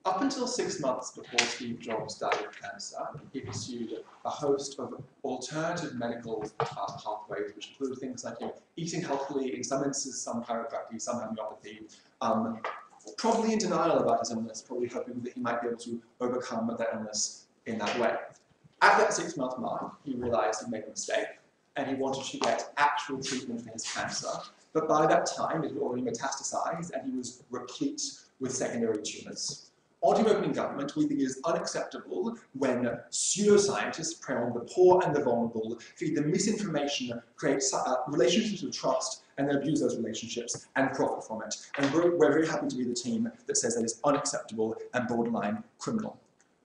Up until 6 months before Steve Jobs died of cancer, he pursued a host of alternative medical pathways, which include things like eating healthily, in some instances some chiropractic, some homeopathy, probably in denial about his illness, probably hoping that he might be able to overcome that illness in that way. At that 6-month mark, he realized he'd made a mistake, and he wanted to get actual treatment for his cancer. But by that time, it had already metastasized, and he was replete with secondary tumors. Anti-opening government, we think, is unacceptable when pseudoscientists prey on the poor and the vulnerable, feed them misinformation, create relationships of trust, and then abuse those relationships and profit from it. And we're very happy to be the team that says that is unacceptable and borderline criminal.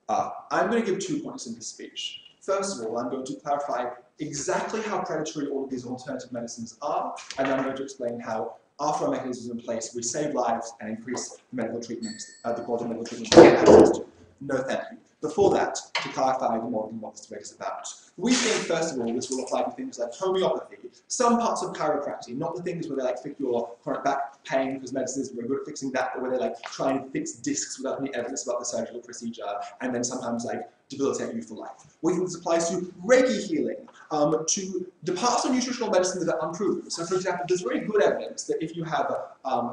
I'm going to give 2 points in this speech. First of all, I'm going to clarify exactly how predatory all of these alternative medicines are, and then I'm going to explain how, after our mechanisms in place, we save lives and increase medical treatment, the quality of medical treatment we get access to. No thank you. Before that, to clarify the model and what this debate is about. We think, first of all, this will apply to things like homeopathy, some parts of chiropractic, not the things where they fix your chronic back pain, because medicine is very good at fixing that, but where they try and fix discs without any evidence about the surgical procedure, and then sometimes debilitate you for life. We think this applies to Reiki healing, to the parts of nutritional medicine that are unproven. So, for example, there's very good evidence that if you have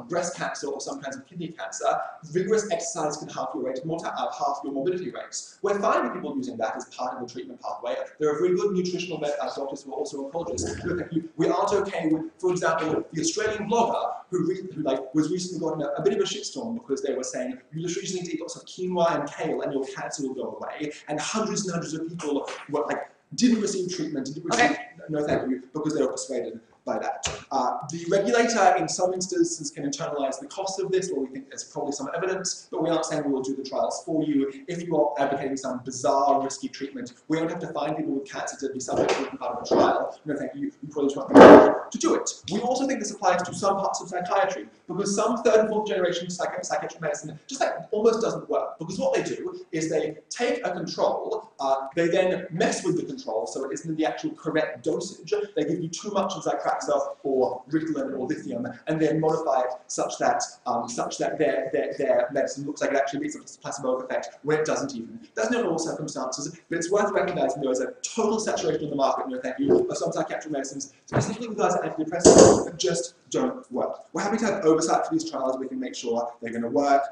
breast cancer or some kinds of kidney cancer, vigorous exercise can half your morbidity rates. We're finding people using that as part of the treatment pathway. There are very good nutritional doctors who are also oncologists. We aren't okay with, for example, the Australian blogger who was recently gotten a bit of a shitstorm because they were saying you literally just need to eat lots of quinoa and kale and your cancer will go away. And hundreds of people were didn't receive treatment, didn't receive no thank you, because they were persuaded by that. The regulator, in some instances, can internalize the cost of this, where we think there's probably some evidence, but we aren't saying we will do the trials for you. If you are advocating some bizarre, risky treatment, we don't have to find people with cancer to be subject to part of a trial. No thank you, you probably just want to do it. We also think this applies to some parts of psychiatry, because some 3rd and 4th generation psychiatric medicine just almost doesn't work. Because what they do is they take a control, they then mess with the control, so it isn't the actual correct dosage. They give you too much of Zyprexa or Ritalin or lithium, and then modify it such that their medicine looks like it actually leads to a placebo effect when it doesn't even. That's not in all circumstances, but it's worth recognizing there is a total saturation in the market, no thank you, of some psychiatric medicines, specifically with regards to antidepressants, that just don't work. We're happy to have oversight for these trials. We can make sure they're going to work.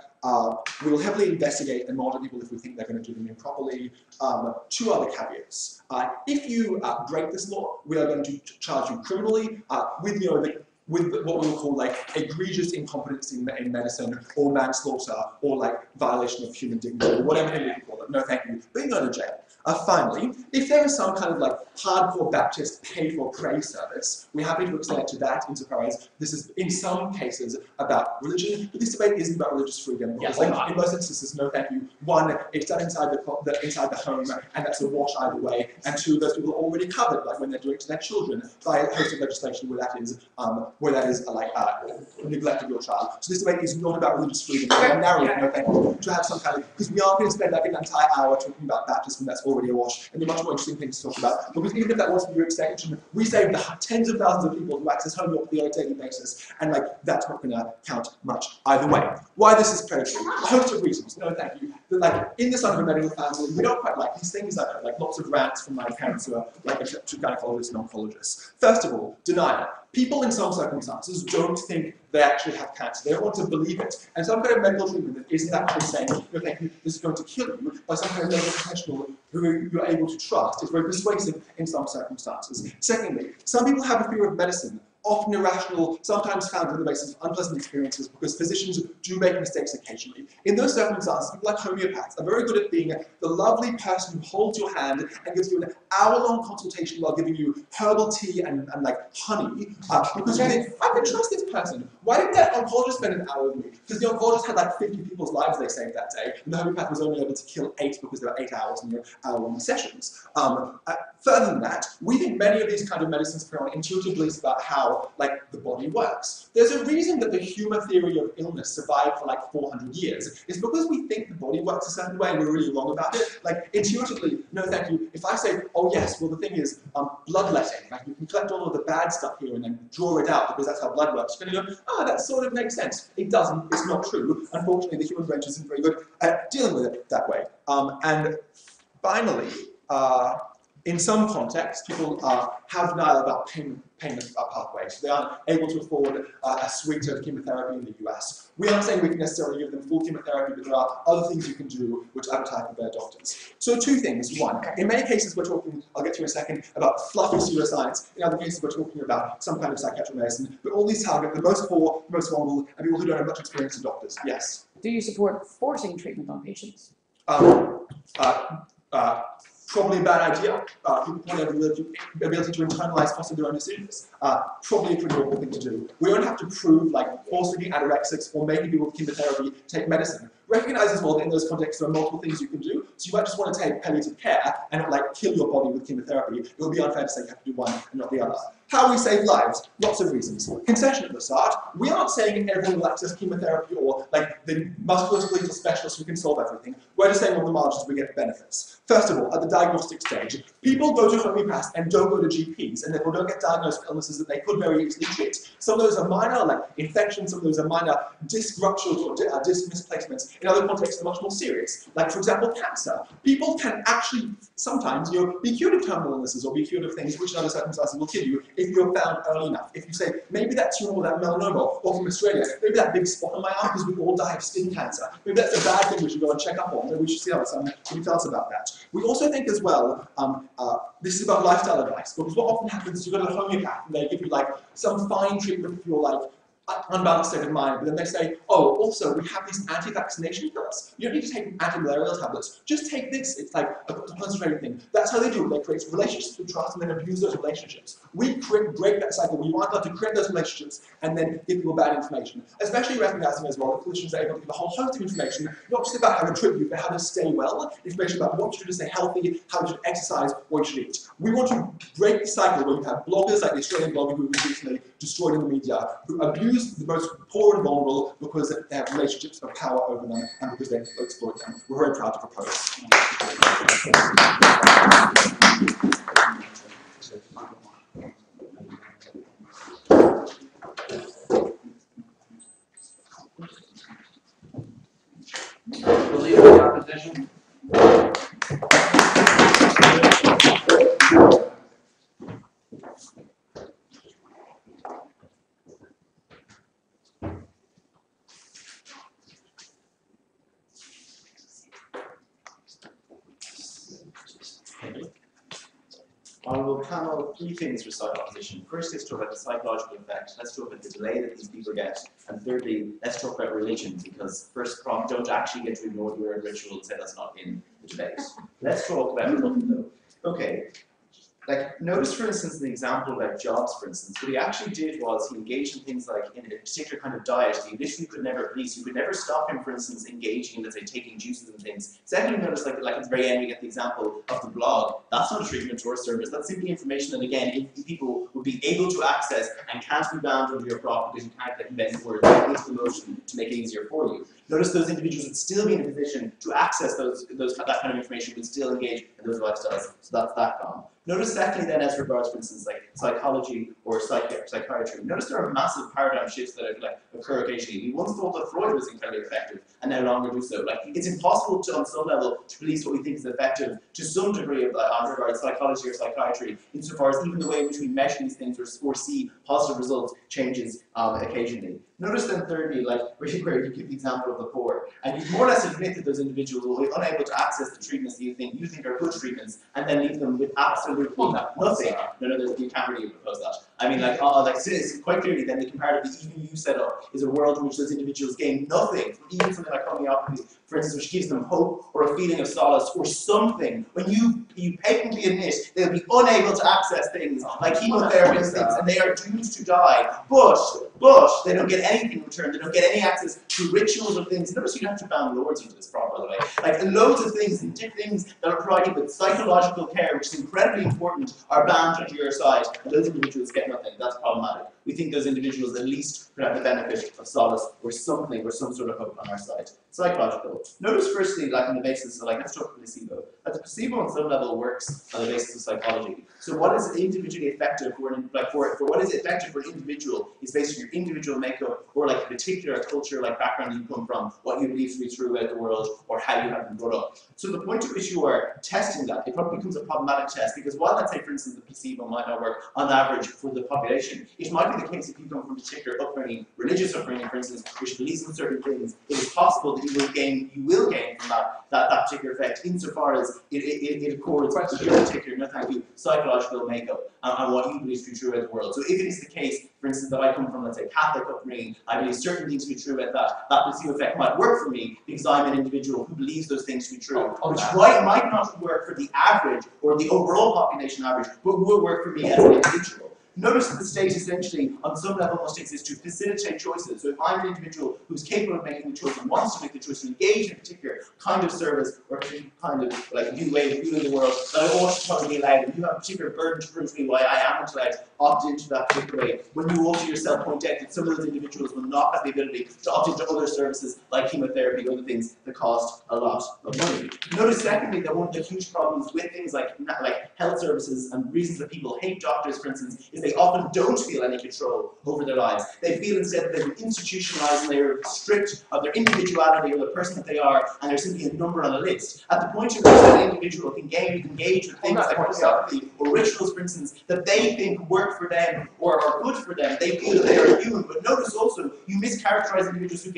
We will heavily investigate and monitor people if we think they're going to do them improperly. 2 other caveats. If you break this law, we are going to charge you criminally with what we will call egregious incompetence in medicine, or manslaughter, or violation of human dignity, or whatever you can call it. No thank you. But you go to jail. Finally, if there is some kind of hardcore Baptist pay for pray service, we're happy to extend it to that insofar as this is in some cases about religion, but this debate isn't about religious freedom, because in most instances, no thank you. 1, it's done inside the home, and that's a wash either way, and 2, those people are already covered, when they're doing it to their children, by a host of legislation where that is neglect of your child. So this debate is not about religious freedom. We're narrowing it, no thank you, to have some kind of, because we aren't going to spend an entire hour talking about Baptism, that's already a wash, and there are much more interesting things to talk about. Because even if that wasn't your extension, we saved tens of thousands of people who access homeopathy on a daily basis, and that's not going to count much either way. Why this is predatory? A host of reasons. No, thank you. But in the son of a medical family, we don't quite like these things. Lots of rants from my parents who are gynecologists and oncologists. First of all, denial. People in some circumstances don't think they actually have cancer. They don't want to believe it. And some kind of medical treatment that isn't actually saying, no, thank you, this is going to kill you, by some kind of medical professional who you're able to trust is very persuasive in some circumstances. Secondly, some people have a fear of medicine, often irrational, sometimes founded on the basis of unpleasant experiences, because physicians do make mistakes occasionally. In those circumstances, people like homeopaths are very good at being the lovely person who holds your hand and gives you an hour-long consultation while giving you herbal tea and honey, because you think, I can trust this person. Why didn't that oncologist spend an hour with me? Because the oncologist had 50 people's lives they saved that day, and the homeopath was only able to kill 8 because there were 8 hours in your hour-long sessions. Further than that, we think many of these kind of medicines put on intuitive beliefs about how how like the body works. There's a reason that the human theory of illness survived for like 400 years. It's because we think the body works a certain way and we're really wrong about it. Like intuitively, no thank you. If I say, oh yes, well the thing is bloodletting, like you can collect all of the bad stuff here and then draw it out because that's how blood works. You're going to go, oh, that sort of makes sense. It doesn't, it's not true. Unfortunately, the human brain isn't very good at dealing with it that way. And finally, in some contexts, people have denial about payment pathways. They aren't able to afford a suite of chemotherapy in the US. We aren't saying we can necessarily give them full chemotherapy, but there are other things you can do which advertise for their doctors. So two things. One, in many cases we're talking, I'll get to in a second, about fluffy pseudoscience. In other cases we're talking about some kind of psychiatric medicine. But all these target the most poor, the most vulnerable, and people who don't have much experience in doctors. Yes? Do you support forcing treatment on patients? Probably a bad idea. People want the ability to internalize possibly their own decisions. Probably a pretty awful thing to do. We don't have to prove like forcing anorexics or making people with chemotherapy take medicine. Recognize as well that in those contexts there are multiple things you can do. So you might just want to take palliative care and not like kill your body with chemotherapy. It would be unfair to say you have to do one and not the other. How we save lives? Lots of reasons. Concession at the start. We aren't saying everyone will access chemotherapy or like the musculoskeletal specialist who can solve everything. We're just saying on the margins we get benefits. First of all, at the diagnostic stage, people go to homeopaths and don't go to GPs and therefore don't get diagnosed with illnesses that they could very easily treat. Some of those are minor, like infections, some of those are minor disc ruptures or disc misplacements. In other contexts, they're much more serious. Like, for example, cancer. People can actually sometimes be cured of terminal illnesses or be cured of things which in other circumstances will kill you if you're found early enough. If you say, maybe that tumor or that melanoma, or from Australia, maybe that big spot on my arm because we all die of skin cancer. Maybe that's a bad thing we should go and check up on. Maybe we should see how someone tell us about that. We also think as well, this is about lifestyle advice, because what often happens is you go to the homeopath and they give you like some fine treatment for your like unbalanced state of mind, but then they say, oh, also, we have these anti-vaccination pills. You don't need to take anti-malarial tablets. Just take this. It's like a concentrated thing. That's how they do it. They create relationships with trust and then abuse those relationships. We break that cycle. We want to create those relationships and then give people bad information. Especially recognizing as well that clinicians are able to give a whole host of information, not just about how to treat you, but how to stay well, information about what you should do to stay healthy, how you should exercise, what you should eat. We want to break the cycle where you have bloggers like the Australian blogger who was recently destroyed in the media, who abuse the most poor and vulnerable because they have relationships of power over them and because they exploit them. We're very proud to propose. The leader of the opposition. Honourable panel, three things for side opposition. First, let's talk about the psychological effect. Let's talk about the delay that these people get. And thirdly, let's talk about religion, because first prompt, don't actually get to ignore the word ritual, say that's not in the debate. Let's talk about religion though. Okay. Like, notice for instance, the example about Jobs, for instance, what he actually did was he engaged in things like in a particular kind of diet that you literally could never police. You could never stop him, for instance, engaging in, let's say, taking juices and things. Secondly, notice like at the very end, we get the example of the blog. That's not a treatment or a service. That's simply information that, again, people would be able to access and can't be bound under your prop because you can't get embedded words into the motion to make it easier for you. Notice those individuals would still be in a position to access that kind of information, would still engage in those lifestyles. So that's that gone. Notice secondly then as regards, for instance, like psychology or psychiatry, notice there are massive paradigm shifts that occur occasionally. We once thought that Freud was incredibly effective and no longer do so. Like, it's impossible to, on some level, to police what we think is effective to some degree of as regards psychology or psychiatry, insofar as even the way in which we measure these things or see positive results changes occasionally. Notice then thirdly, like where you give the example of the poor, and you more or less admit that those individuals will be unable to access the treatments that you think are good treatments, and then leave them with absolutely nothing. No, you can't really propose that. I mean, it's quite clearly then the comparative that even you set up is a world in which those individuals gain nothing from even something like homeopathy, for instance, which gives them hope or a feeling of solace or something. When you patently admit they'll be unable to access things like chemotherapy and things, and they are doomed to die, but they don't get anything in return. They don't get any access to rituals or things. Notice you don't have to ban lords into this problem, by the way. Like, loads of things and things that are provided with psychological care, which is incredibly important, are banned under your side, and those individuals get nothing. That's problematic. we think those individuals at least could have the benefit of solace or something or some sort of hope on our side. Psychological. Notice firstly, like on the basis of let's talk placebo. That the placebo on some level works on the basis of psychology. So what is individually effective for what is effective for an individual is based on your individual makeup or like a particular culture, like background you come from, what you believe to be true about the world, or how you have been brought up. So the point at which you are testing that, it probably becomes a problematic test because while let's say for instance the placebo might not work on average for the population, it might be the case if you come from a particular upbringing, religious upbringing for instance, which believes in certain things, it is possible that you will gain from that particular effect insofar as it accords with your particular, psychological makeup and what you believe to be true about the world. So if it is the case, for instance, that I come from, let's say, Catholic upbringing, I believe certain things to be true about that placebo effect might work for me because I'm an individual who believes those things to be true, which might not work for the average or the overall population average, but will work for me as an individual. Notice that the state essentially, on some level, must exist to facilitate choices. So if I'm an individual who's capable of making the choice and wants to make the choice to engage in a particular kind of service or a particular kind of like new way of viewing the world, that I ought to probably be allowed. If you have a particular burden to prove to me why I am allowed to opt into that particular way, when you also yourself point out that some of those individuals will not have the ability to opt into other services like chemotherapy, other things that cost a lot of money. Notice secondly that one of the huge problems with things like health services and reasons that people hate doctors, for instance, is they often don't feel any control over their lives. They feel instead that they've been institutionalized and they are stripped of their individuality or the person that they are, and they're simply a number on a list. At the point at which an individual can engage with things like philosophy or rituals, for instance, that they think work for them or are good for them, they feel that they are human. But notice also, you mischaracterize individuals who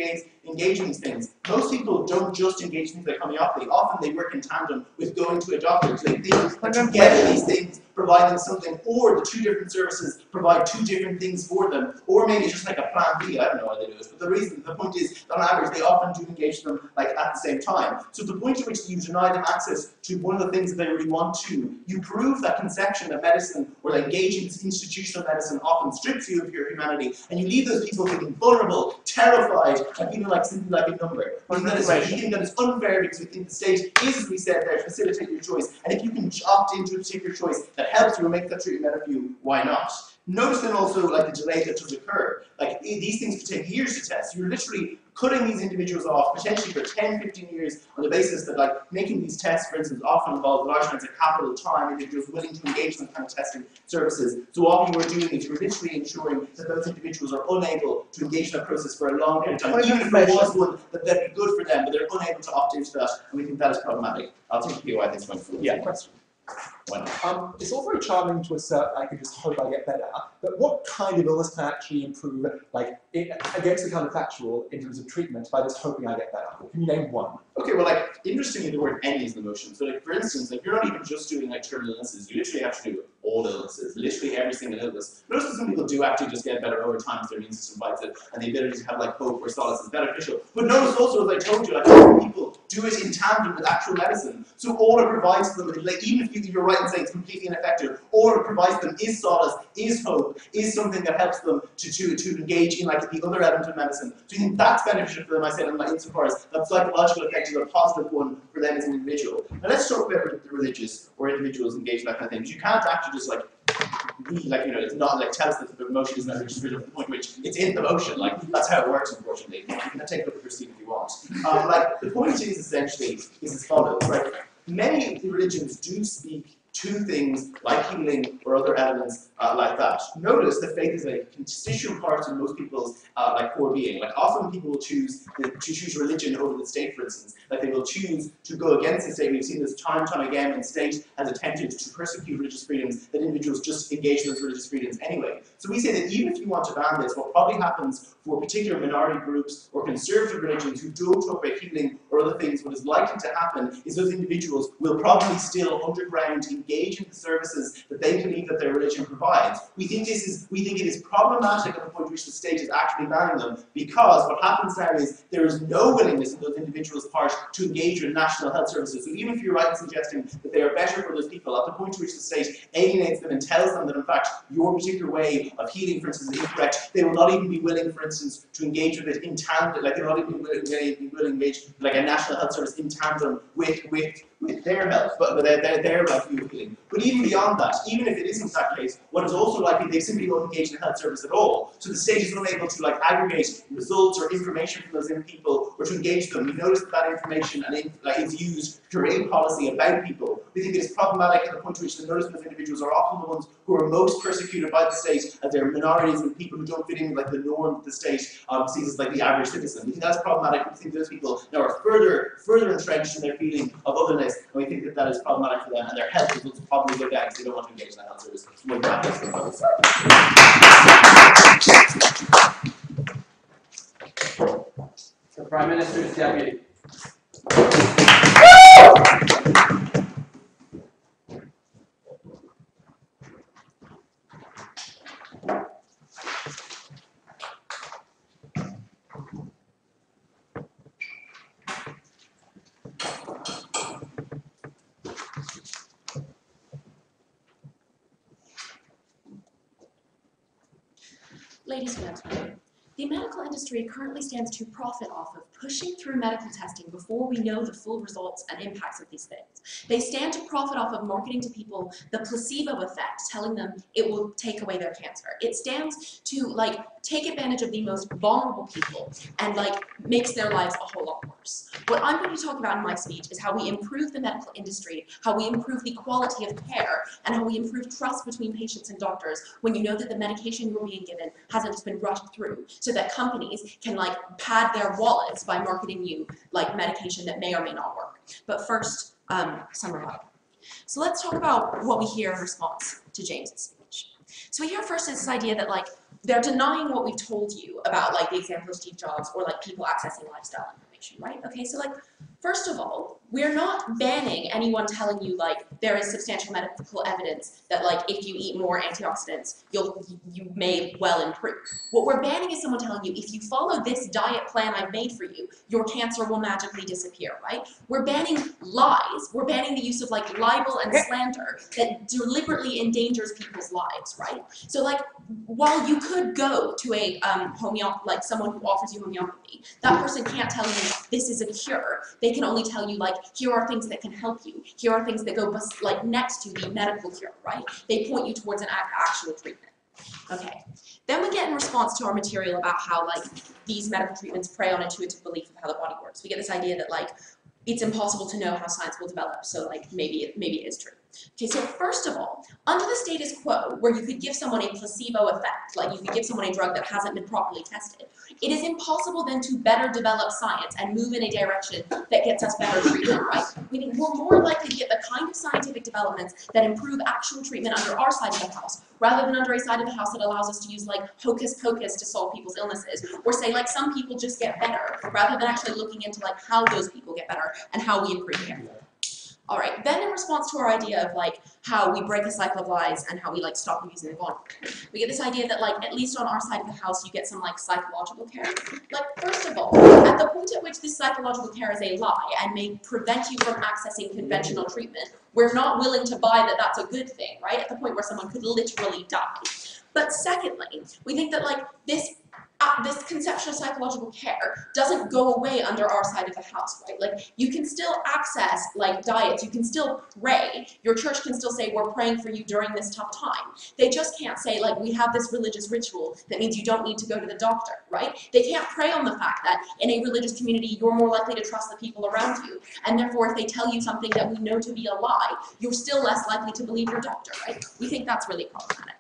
engage in these things. Most people don't just engage in things like homeopathy. Often they work in tandem with going to a doctor because they think that together these things provide them something, or the two different services provide two different things for them, or maybe it's just like a plan B. I don't know why they do this, but the point is that on average they often do engage them like at the same time. So the point at which you deny them access to one of the things that they really want to, you prove that conception that medicine or like engaging in institutional medicine often strips you of your humanity, and you leave those people feeling vulnerable, terrified, and feeling like simply like a number. You think that it's unfair because we think the state is, as we said, there to facilitate your choice, and if you can opt into a particular choice that helps you or make that treatment better for you, why not? Notice then also like the delay that does occur. Like these things could take years to test. You're literally cutting these individuals off potentially for 10, 15 years on the basis that like making these tests, for instance, often involves large amounts of capital time, individuals willing to engage in kind of testing services. So all you are doing is you're literally ensuring that those individuals are unable to engage in that process for a long period of time, even if it was one that'd be good for them, but they're unable to opt into that, and we think that is problematic. I'll take you, I think, going forward. Yeah, question. It's all very charming to assert I can just hope I get better, but what kind of illness can actually improve, against the counterfactual in terms of treatment by just hoping I get better? Can you name one? Okay, well, interestingly, the word any is in the motion. So, for instance, you're not even just doing terminal illnesses. You literally have to do all illnesses, literally every single illness. Notice that some people do actually just get better over time as their immune system fights it, and the ability to have hope or solace is beneficial. But notice also, as I told you, people do it in tandem with actual medicine. So all it provides them, even if you're right in saying it's completely ineffective, all it provides them is solace, is hope, is something that helps them to engage in the other element of medicine. So you think that's beneficial for them, I said, insofar as that psychological effect is a positive one for them as an individual. Now let's talk about the religious or individuals engaged in that kind of thing. Because you can't actually just it's not tell us that the emotion is not just rid of the point at which it's in the motion. That's how it works, unfortunately. You can take a look at your seat if you want. The point is essentially is as follows, right? Many religions do speak to things like healing or other elements like that. Notice that faith is a constituent part in most people's core being. Often people will choose religion over the state, for instance. They will choose to go against the state. We've seen this time and time again when the state has attempted to persecute religious freedoms, that individuals just engage in those religious freedoms anyway. So we say that even if you want to ban this, what probably happens for particular minority groups or conservative religions who don't talk about healing or other things, what is likely to happen is those individuals will probably still underground engage in the services that they believe that their religion provides. We think it is problematic at the point at which the state is actually banning them, because what happens now is there is no willingness on those individuals' part to engage with national health services. So even if you're right in suggesting that they are better for those people, at the point at which the state alienates them and tells them that in fact your particular way of healing, for instance, is incorrect, they will not even be willing, for instance, to engage with it in tandem. They will not even be willing to engage a national health service in tandem with with their health, but their likelihood of healing. But even beyond that, even if it isn't that case, what is also likely, they simply don't engage in a health service at all. So the state is unable to like aggregate results or information from those people or to engage them. We notice that information is used to create policy about people. We think it is problematic at the point to which the notice of those individuals are often the ones who are most persecuted by the state, as they're minorities and people who don't fit in like the norm that the state sees as like the average citizen. We think that's problematic. We think those people now are further entrenched in their feeling of otherness, and we think that that is problematic for them, and their health results probably go down because they don't want to engage in that health service. The Prime Minister's Deputy. Ladies and gentlemen, the medical industry currently stands to profit off of pushing through medical testing before we know the full results and impacts of these things. They stand to profit off of marketing to people the placebo effect, telling them it will take away their cancer. It stands to like take advantage of the most vulnerable people and like makes their lives a whole lot worse. What I'm going to talk about in my speech is how we improve the medical industry, how we improve the quality of care, and how we improve trust between patients and doctors when you know that the medication you're being given hasn't just been rushed through, so that companies can like pad their wallets by marketing you like medication that may or may not work. But first, some rebuttal. So let's talk about what we hear in response to James's speech. So we hear first is this idea that like they're denying what we've told you about like the example of Steve Jobs or like people accessing lifestyle information, right? Okay, so like first of all, we're not banning anyone telling you like there is substantial medical evidence that like if you eat more antioxidants, you may well improve. What we're banning is someone telling you if you follow this diet plan I've made for you, your cancer will magically disappear, right? We're banning lies. We're banning the use of like libel and slander that deliberately endangers people's lives, right? So like while you could go to a like someone who offers you homeopathy, that person can't tell you this is a cure. They can only tell you like here are things that can help you. Here are things that go like next to the medical cure, right? They point you towards an actual treatment. Okay. Then we get in response to our material about how like these medical treatments prey on intuitive belief of how the body works. We get this idea that like it's impossible to know how science will develop, so like maybe it is true. Okay, so first of all, under the status quo, where you could give someone a placebo effect, like you could give someone a drug that hasn't been properly tested, it is impossible then to better develop science and move in a direction that gets us better treatment, right? Meaning we're more likely to get the kind of scientific developments that improve actual treatment under our side of the house, rather than under a side of the house that allows us to use like hocus pocus to solve people's illnesses, or say like some people just get better, rather than actually looking into like how those people get better and how we improve care. All right, then in response to our idea of like how we break a cycle of lies and how we like stop abusing the vulnerable, we get this idea that like at least on our side of the house you get some like psychological care. Like first of all, at the point at which this psychological care is a lie and may prevent you from accessing conventional treatment, we're not willing to buy that that's a good thing, right? At the point where someone could literally die. But secondly, we think that like this conceptual psychological care doesn't go away under our side of the house, right? Like you can still access like diets, you can still pray, your church can still say we're praying for you during this tough time. They just can't say like we have this religious ritual that means you don't need to go to the doctor, right? They can't prey on the fact that in a religious community you're more likely to trust the people around you, and therefore if they tell you something that we know to be a lie, you're still less likely to believe your doctor, right? We think that's really problematic.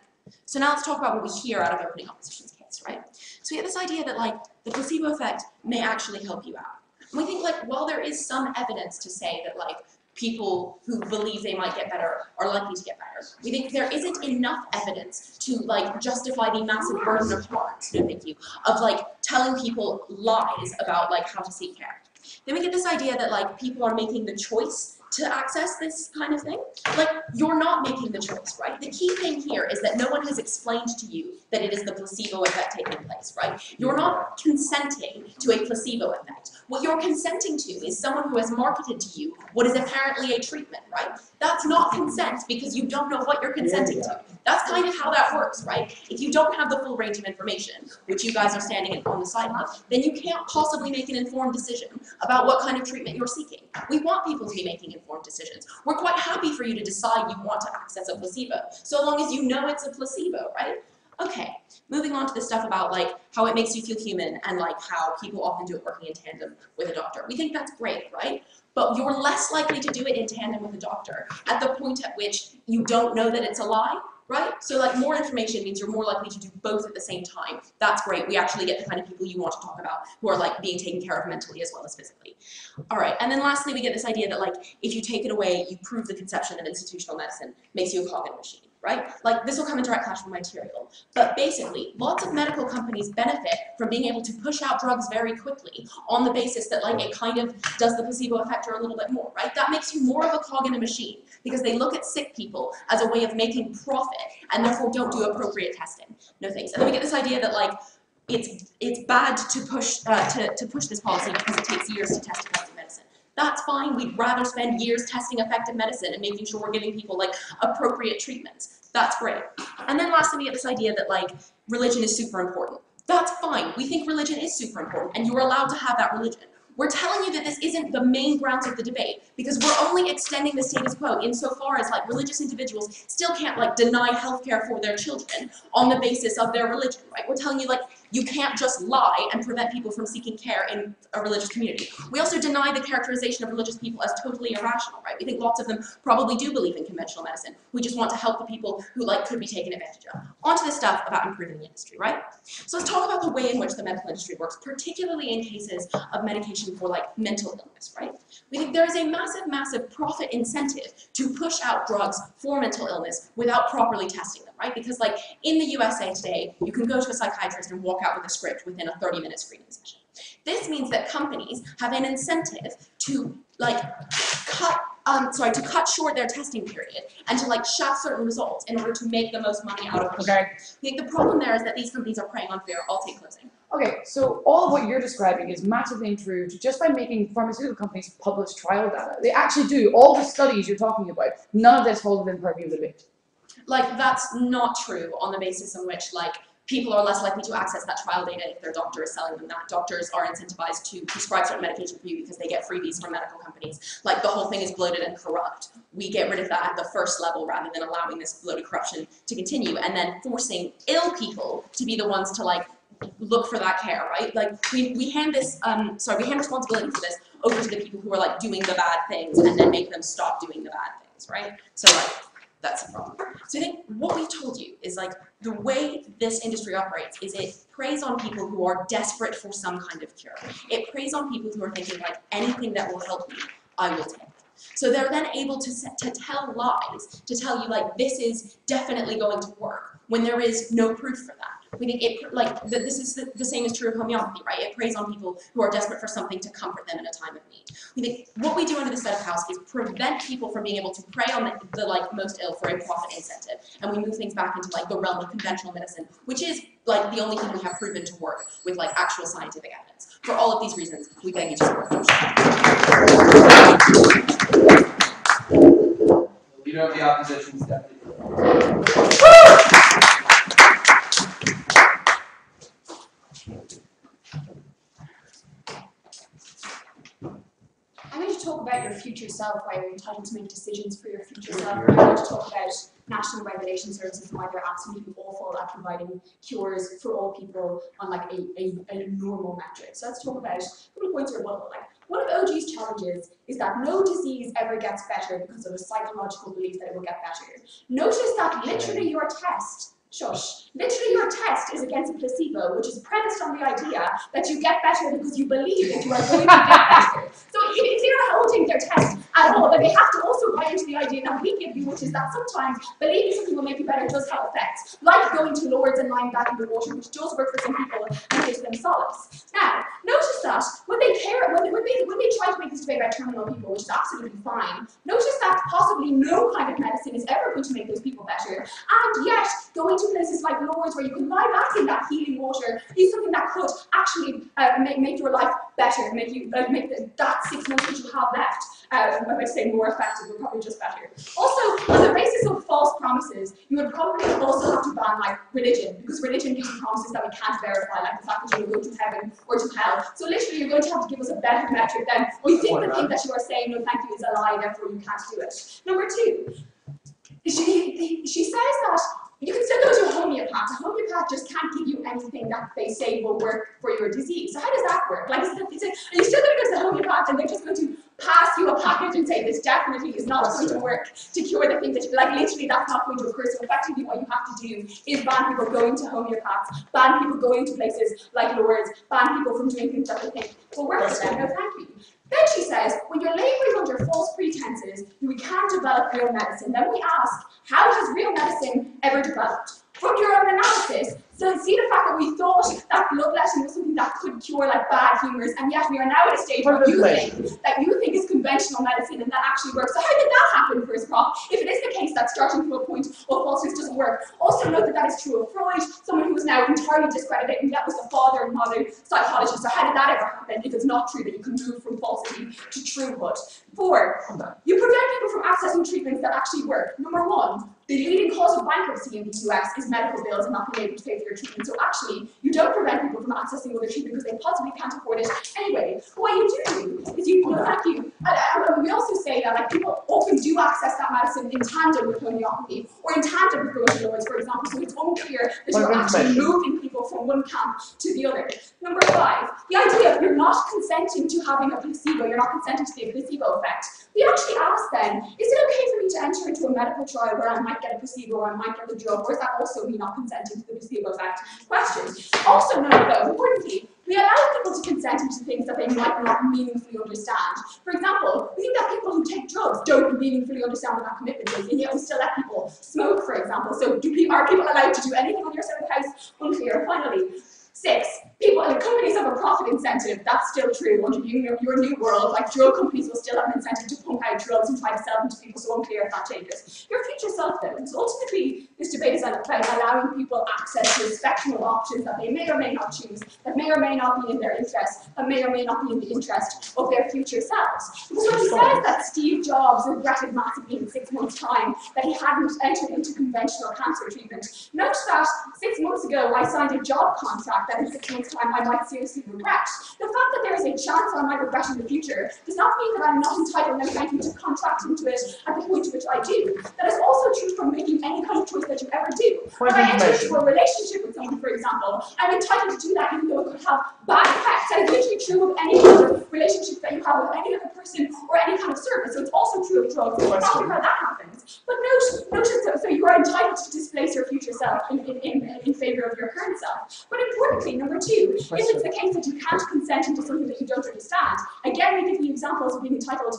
So now let's talk about what we hear out of opening opposition's case, right? So we have this idea that like the placebo effect may actually help you out. And we think like while there is some evidence to say that like people who believe they might get better are likely to get better, we think there isn't enough evidence to like justify the massive burden of harm, no thank you, of like telling people lies about like how to seek care. Then we get this idea that like people are making the choice to access this kind of thing. Like, you're not making the choice, right? The key thing here is that no one has explained to you that it is the placebo effect taking place, right? You're not consenting to a placebo effect. What you're consenting to is someone who has marketed to you what is apparently a treatment, right? That's not consent because you don't know what you're consenting to. That's kind of how that works, right? If you don't have the full range of information, which you guys are standing on the side of, then you can't possibly make an informed decision about what kind of treatment you're seeking. We want people to be making informed decisions. We're quite happy for you to decide you want to access a placebo, so long as you know it's a placebo, right? Okay, moving on to the stuff about like how it makes you feel human and like how people often do it working in tandem with a doctor. We think that's great, right? But you're less likely to do it in tandem with a doctor at the point at which you don't know that it's a lie, right? So like more information means you're more likely to do both at the same time. That's great. We actually get the kind of people you want to talk about who are like being taken care of mentally as well as physically. All right, and then lastly, we get this idea that like if you take it away, you prove the conception of institutional medicine makes you a cog in a machine, right? Like this will come in direct clash with my material. But basically, lots of medical companies benefit from being able to push out drugs very quickly on the basis that like it kind of does the placebo effect or a little bit more, right? That makes you more of a cog in a machine because they look at sick people as a way of making profit and therefore don't do appropriate testing. No thanks. And then we get this idea that like it's bad to push this policy because it takes years to test effective medicine. That's fine. We'd rather spend years testing effective medicine and making sure we're giving people like appropriate treatments. That's great. And then lastly, we get this idea that like religion is super important. That's fine. We think religion is super important and you're allowed to have that religion. We're telling you that this isn't the main grounds of the debate because we're only extending the status quo insofar as like religious individuals still can't like deny healthcare for their children on the basis of their religion, right? We're telling you like you can't just lie and prevent people from seeking care in a religious community. We also deny the characterization of religious people as totally irrational, right? We think lots of them probably do believe in conventional medicine. We just want to help the people who like could be taken advantage of. On to the stuff about improving the industry, right? So let's talk about the way in which the medical industry works, particularly in cases of medication for like mental illness, right? We think there is a massive, massive profit incentive to push out drugs for mental illness without properly testing them, right? Because like in the USA today, you can go to a psychiatrist and walk out with a script within a 30-minute screening session. This means that companies have an incentive to like cut short their testing period and to like shaft certain results in order to make the most money out of it. Okay. I think the problem there is that these companies are preying on fear. I'll take closing. Okay, so all of what you're describing is massively improved just by making pharmaceutical companies publish trial data. They actually do. All the studies you're talking about, none of this falls within the purview of the debate. Like, that's not true on the basis in which, like, people are less likely to access that trial data if their doctor is selling them that. Doctors are incentivized to prescribe certain medication for you because they get freebies from medical companies. Like, the whole thing is bloated and corrupt. We get rid of that at the first level rather than allowing this bloated corruption to continue and then forcing ill people to be the ones to, like, look for that care, right? Like, we hand this, we hand responsibility for this over to the people who are, like, doing the bad things and then make them stop doing the bad things, right? So, like, that's the problem. So I think what we've told you is like the way this industry operates is it preys on people who are desperate for some kind of cure. It preys on people who are thinking like anything that will help me, I will take. So they're then able to tell lies, to tell you like this is definitely going to work when there is no proof for that. We think this is the same is true of homeopathy, right? It preys on people who are desperate for something to comfort them in a time of need. We think what we do under the setup house is prevent people from being able to prey on the like most ill for a profit incentive, and we move things back into like the realm of conventional medicine, which is like the only thing we have proven to work with like actual scientific evidence. For all of these reasons, we beg you to support the motion. Leader of the Opposition's Deputy. I'm going to talk about your future self, why you're entitled to make decisions for your future self. I'm going to talk about national regulation services and why they're absolutely awful at providing cures for all people on like a normal metric. So let's talk about a couple of points here. One of OG's challenges is that no disease ever gets better because of a psychological belief that it will get better. Notice that literally your test is against a placebo, which is premised on the idea that you get better because you believe that you are going to get better. So if they're holding their test at all, then they have to also buy into the idea that we give you, which is that sometimes believing something will make you better does have effects, like going to Lourdes and lying back in the water, which does work for some people and gives them solace. Now, notice that when they try to make this debate about terminal people, which is absolutely fine, notice that possibly no kind of medicine is ever going to make those people better, and yet going to places like Lourdes where you can lie back in that healing water is something that could actually make your life better, make that 6 months that you have left, I'm going to say more effective, but probably just better. Also, on the basis of false promises, you would probably also have to ban like religion, because religion gives you promises that we can't verify, like the fact that you will go to heaven or to hell. So literally you're going to have to give us a better metric than we think the thing that you are saying, no thank you, is a lie, therefore you can't do it. Number two, she says that you can still go to a homeopath. A homeopath just can't give you anything that they say will work for your disease. So how does that work? Like, are you still going to go to the homeopath and they're just going to pass you a package and say this definitely is not going to work to cure the thing that you like? Literally, that's not going to occur. So effectively, what you have to do is ban people going to homeopaths, ban people going to places like Lourdes, ban people from doing things that they think will work for them. No, thank you. Then she says, when you're laboring under false pretenses, we can't develop real medicine. Then we ask, how has real medicine ever developed? From your own analysis, so see the fact that we thought that bloodletting was something that could cure like bad humours, and yet we are now at a stage where you think is conventional medicine and that actually works. So how did that happen, first prof? If it is the case that starting from a point of falsehoods doesn't work, also note that that is true of Freud, someone who is now entirely discredited, and that was the father and mother psychology. So how did that ever happen if it's not true that you can move from falsity to truehood? 4, you prevent people from accessing treatments that actually work. Number 1, the leading cause of bankruptcy in the US is medical bills and not being able to pay for your treatment. So actually, you don't prevent people from accessing other treatment because they possibly can't afford it anyway. But what you do is you, thank you. And we also say that like people often do access that medicine in tandem with homeopathy or in tandem with going to Lourdes, for example. So it's unclear that you're actually moving people from one camp to the other. Number 5, the idea of you're not consenting to having a placebo, you're not consenting to the placebo effect. We actually ask then, is it okay for me to enter into a medical trial where I might get a placebo or I might get the drug, or is that also me not consenting to the placebo effect? Question. Also note though, importantly, we allow people to consent into things that they might not meaningfully understand. For example, we think that people who take drugs don't meaningfully understand what that commitment is, and yet we still let people smoke, for example. So are people allowed to do anything on your side of the house? Unclear. Finally, 6, people and companies have a profit incentive. That's still true under your new world. Like drug companies will still have an incentive to pump out drugs and try to sell them to people. So unclear if that changes. Your future self then. So ultimately, this debate is about allowing people access to a spectrum of options that they may or may not choose, that may or may not be in their interest, that may or may not be in the interest of their future selves. Because when he says that Steve Jobs regretted massively in 6 months' time that he hadn't entered into conventional cancer treatment, note that 6 months ago I signed a job contract that in 6 months' time I might seriously regret. The fact that there is a chance I might regret in the future does not mean that I'm not entitled, no thank you, to contract into it at the point to which I do. That is also true from making any kind of choice that you ever do. When I enter into a relationship with someone, for example, I'm entitled to do that even though it could have bad effects. That is literally true of any kind of relationship that you have with any other person or any kind of service. So it's also true of drugs. Not sure how that happens. But notice so you are entitled to displace your future self in favor of your current self. But importantly, number 2, if it's the case that you can't consent into something that you don't understand, again we give you examples of being entitled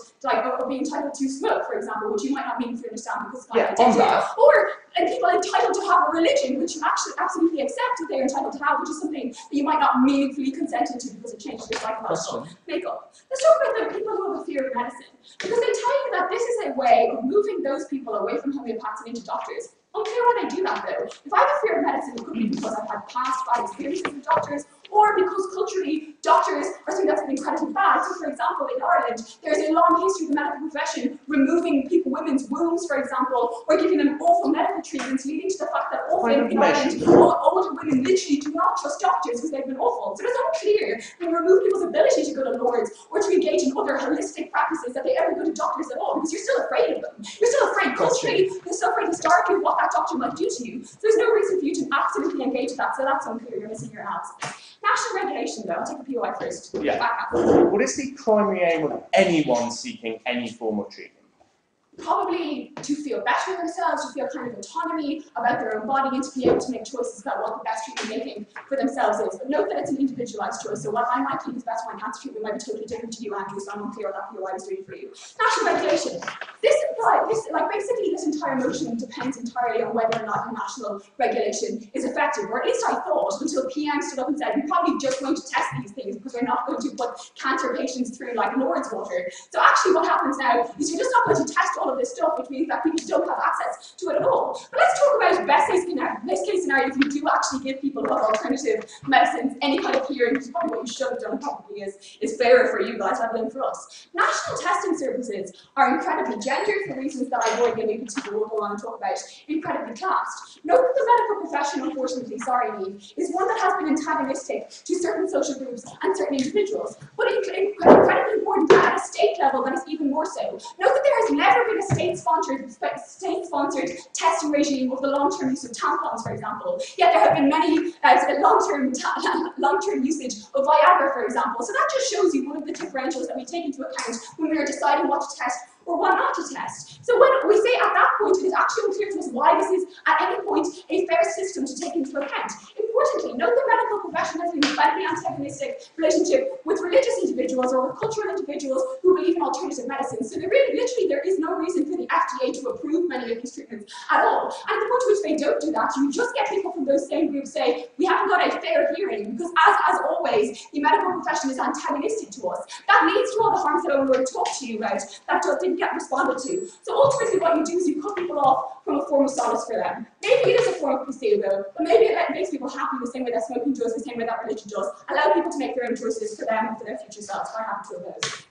to smoke, for example, which you might not meaningfully understand because it's and people are entitled to have a religion, which you actually absolutely accept that they're entitled to have, which is something that you might not meaningfully consent into because it changes your psychological makeup. Let's talk about the people who have a fear of medicine, because they tell you that this is a way of moving those people away from homeopaths and into doctors. Unclear why they do that though. If I have a fear of medicine, it could be because I've had past bad experiences with doctors, or because culturally doctors are something that's been incredibly bad. So for example, in Ireland, there's a long history of the medical profession removing women's wombs, for example, or giving them awful medical treatments, leading to the fact that often in Ireland, older women literally do not trust doctors because they've been awful. So it's unclear when you remove people's ability to go to Lourdes or to engage in other holistic practices that they ever go to doctors at all, because you're still afraid of them. You're still afraid culturally, you're still afraid historically of what that doctor might do to you. So there's no reason for you to absolutely engage with that, so that's unclear, you're missing your analysis. National regulation though, I'll take the POI first. Yeah. What is the primary aim of anyone seeking any form of treatment? Probably to feel better themselves, to feel kind of autonomy about their own body, and to be able to make choices about what the best treatment making for themselves is. But note that it's an individualized choice, so what I might think is best for my cancer treatment might be totally different to you, Andrew, so I'm unclear what that POI is doing for you. National regulation. Basically this entire motion depends entirely on whether or not the national regulation is effective, or at least I thought, until PM stood up and said, we're probably just going to test these things because we're not going to put cancer patients through like Lourdes water. So actually what happens now is you're just not going to test all of this stuff, which means that people don't have access to it at all. But let's talk about best case scenario if you do actually give people who have alternative medicines any kind of hearing, which is probably what you should have done, probably is fairer for you guys rather than for us. National testing services are incredibly gendered for reasons that I've already alluded to, but we'll go on and talk about, incredibly classed. Note that the medical profession, unfortunately, is one that has been antagonistic to certain social groups and certain individuals, but incredibly important at a state level that is even more so. Note that there has never been a state-sponsored testing regime of the long-term use of tampons, for example, yet there have been many long-term usage of Viagra, for example. So that just shows you one of the differentials that we take into account when we are deciding what to test or what not to test. So when we say at that point, it is actually unclear to us why this is at any point a fair system to take into account. Importantly, note the medical profession has been incredibly antagonistic relationship with religious individuals or with cultural individuals who believe in alternative medicine. So literally there is no reason for the FDA to approve many of these treatments at all. And at the point to which they don't do that, you just get people from those same groups say, we haven't got a fair hearing, because as always, the medical profession is antagonistic to us. That leads to all the harms that Owen already talked to you about, that didn't get responded to. So ultimately what you do is you cut people off from a form of solace for them. Maybe it is a form of placebo, but maybe it makes people happy the same way that smoking does, the same way that religion does. Allow people to make their own choices for them and for their future selves. I'm happy to oppose.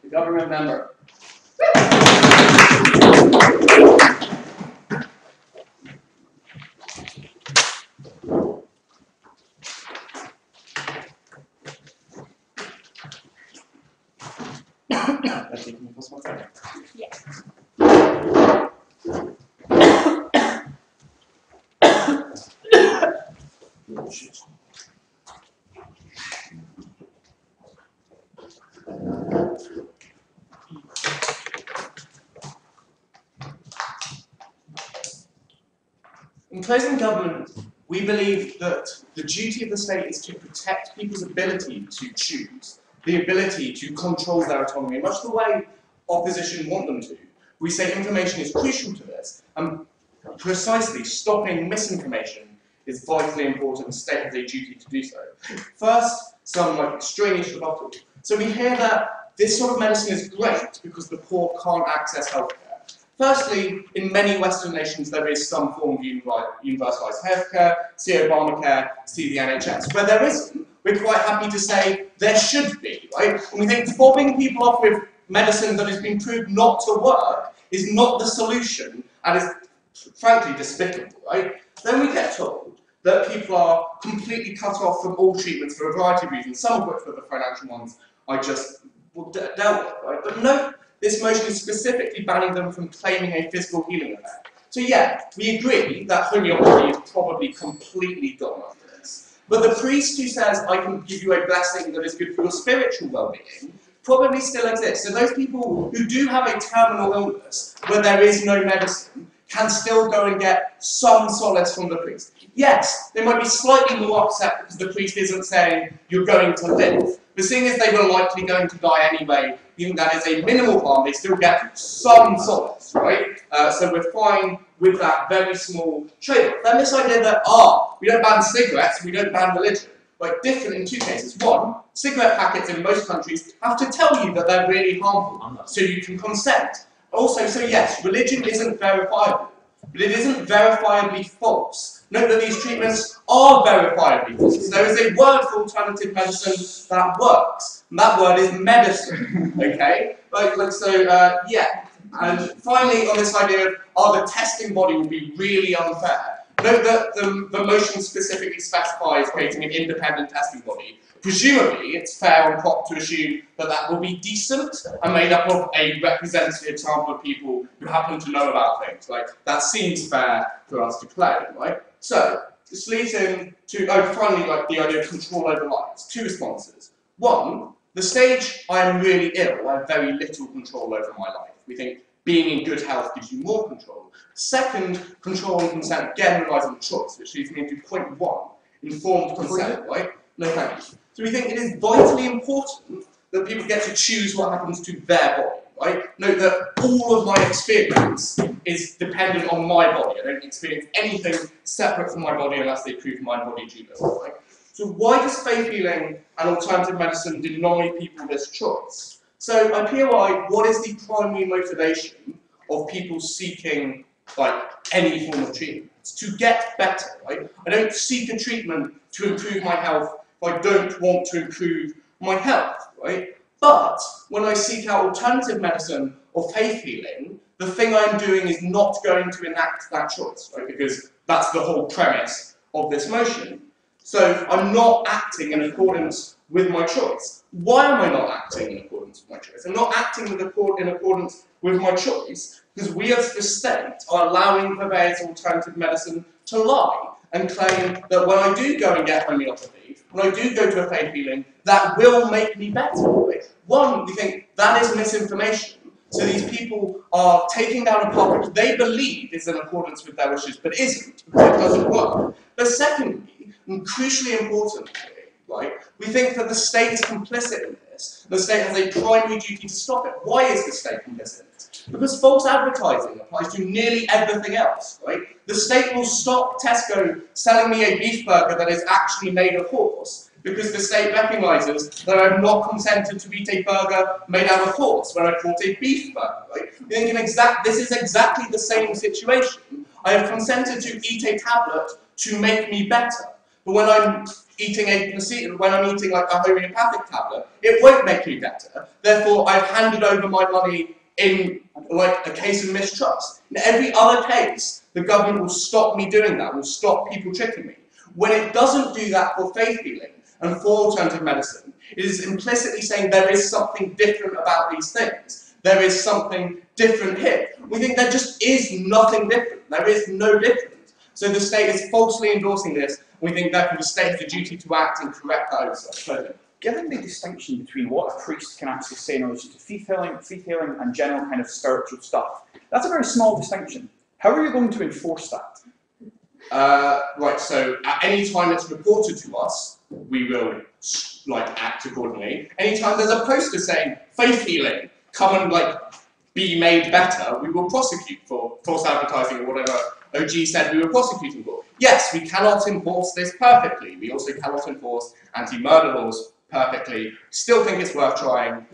The government member. In closing government, we believe that the duty of the state is to protect people's ability to choose, the ability to control their autonomy, much the way opposition want them to. We say information is crucial to this, and precisely stopping misinformation is vitally important. The state has a duty to do so. First, some extraneous rebuttal. So we hear that this sort of medicine is great because the poor can't access healthcare. Firstly, in many Western nations there is some form of universalised healthcare, see Obamacare, see the NHS. Where there isn't, we're quite happy to say there should be, right? And we think fobbing people off with medicine that has been proved not to work is not the solution and is frankly despicable, right? Then we get told that people are completely cut off from all treatments for a variety of reasons, some of which were the financial ones I just dealt with, right? But note, this motion is specifically banning them from claiming a physical healing effect. So yeah, we agree that homeopathy is probably completely gone after this. But the priest who says, I can give you a blessing that is good for your spiritual well-being, probably still exists. So those people who do have a terminal illness where there is no medicine can still go and get some solace from the priest. Yes, they might be slightly more upset because the priest isn't saying you're going to live. But seeing as they were likely going to die anyway, even that is a minimal harm, they still get some solace, right? So we're fine with that very small trade-off. Then this idea that, we don't ban cigarettes, we don't ban religion. Like, different in two cases. One, cigarette packets in most countries have to tell you that they're really harmful, so you can consent. Also, so yes, religion isn't verifiable, but it isn't verifiably false. Note that these treatments are verifiably false. There is a word for alternative medicine that works, and that word is medicine, okay? Yeah. And finally, on this idea of, the testing body will be really unfair. Note that the motion specifically specifies creating an independent testing body. Presumably, it's fair and proper to assume that that will be decent and made up of a representative sample of people who happen to know about things. Like, that seems fair for us to claim, right? So, this leads in to, finally, the idea of control over lives. Two responses. One, the stage I am really ill, I have very little control over my life. We think being in good health gives you more control. Second, control and consent again relies on choice, which leads me into point one, informed consent, right? No thank you. So we think it is vitally important that people get to choose what happens to their body, right? Note that all of my experience is dependent on my body. I don't experience anything separate from my body unless they prove my body dubious, right? So why does faith healing and alternative medicine deny people this choice? So IPOI, what is the primary motivation of people seeking like any form of treatment? It's to get better, right? I don't seek a treatment to improve my health if I don't want to improve my health, right? But when I seek out alternative medicine or faith healing, the thing I'm doing is not going to enact that choice, right? Because that's the whole premise of this motion. So I'm not acting in accordance with my choice. Why am I not acting in accordance with my choice? I'm not acting in accordance with my choice because we as the state are allowing purveyors of alternative medicine to lie and claim that when I do go and get homeopathy, when I do go to a faith healing, that will make me better. Right? One, we think that is misinformation. So these people are taking down a path which they believe is in accordance with their wishes, but isn't, because it doesn't work. But secondly, and crucially importantly, right, we think that the state is complicit in this. The state has a primary duty to stop it. Why is the state complicit in this? Because false advertising applies to nearly everything else, right? The state will stop Tesco selling me a beef burger that is actually made of horse, because the state recognises that I have not consented to eat a burger made out of horse when I bought a beef burger, right? We think this is exactly the same situation. I have consented to eat a tablet to make me better. But when I'm eating like a homeopathic tablet, it won't make me better. Therefore, I've handed over my money in like a case of mistrust. In every other case, the government will stop me doing that, will stop people tricking me. When it doesn't do that for faith healing and for alternative medicine, it is implicitly saying there is something different about these things. There is something different here. We think there just is nothing different. There is no difference. So the state is falsely endorsing this. We think therefore the state has a duty to act and correct that oversight. Given the distinction between what a priest can actually say in relation to faith healing and general kind of spiritual stuff, that's a very small distinction. How are you going to enforce that? Right, so at any time it's reported to us, we will act accordingly. Anytime there's a poster saying faith healing, come and be made better, we will prosecute for false advertising or whatever OG said we were prosecuting for. Yes, we cannot enforce this perfectly. We also cannot enforce anti-murder laws perfectly. Still think it's worth trying.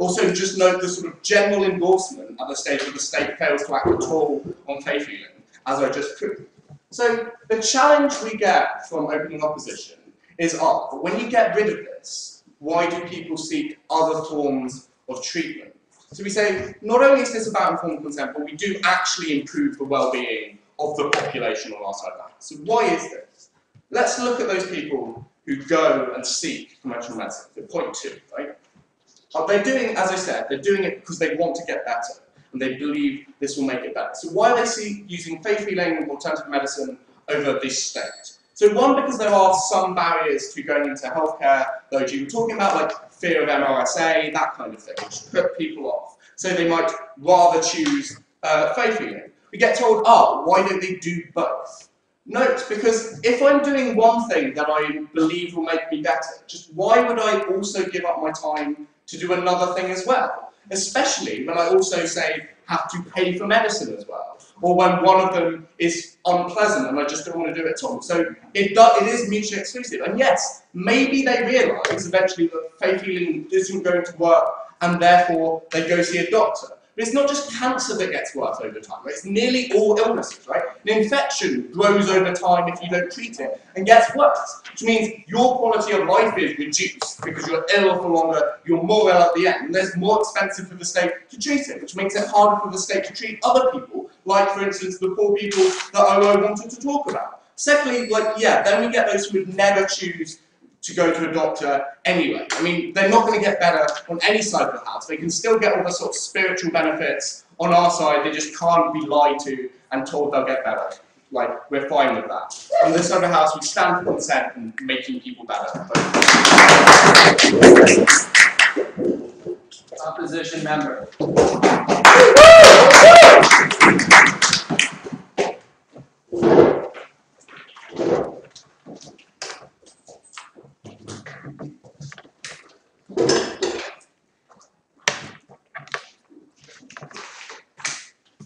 Also, just note the sort of general endorsement at the stage where the state fails to act at all on faith healing, as I just proved. So the challenge we get from opening opposition is, when you get rid of this, why do people seek other forms of treatment? So we say, not only is this about informed consent, but we do actually improve the well-being of the population on our side of the house. So why is this? Let's look at those people who go and seek conventional medicine. So point 2, right? They're doing, as I said, they're doing it because they want to get better, and they believe this will make it better. So why are they using faith healing and alternative medicine over this state? So one, because there are some barriers to going into healthcare, though you were talking about like fear of MRSA, that kind of thing, which put people off. So they might rather choose faith healing. We get told, why don't they do both? No, it's because if I'm doing one thing that I believe will make me better, just why would I also give up my time to do another thing as well? Especially when I also say have to pay for medicine as well, or when one of them is unpleasant and I just don't want to do it at all. So it is mutually exclusive. And yes, maybe they realise eventually that faith healing isn't going to work and therefore they go see a doctor. But it's not just cancer that gets worse over time, right? It's nearly all illnesses, right? An infection grows over time if you don't treat it and gets worse, which means your quality of life is reduced because you're ill for longer, you're more ill at the end, and it's more expensive for the state to treat it, which makes it harder for the state to treat other people, like, for instance, the poor people that I wanted to talk about. Secondly, then we get those who would never choose to go to a doctor anyway. I mean, they're not going to get better on any side of the house. They can still get all the sort of spiritual benefits on our side. They just can't be lied to and told they'll get better. We're fine with that. On this side of the house, we stand for consent and making people better. Opposition member.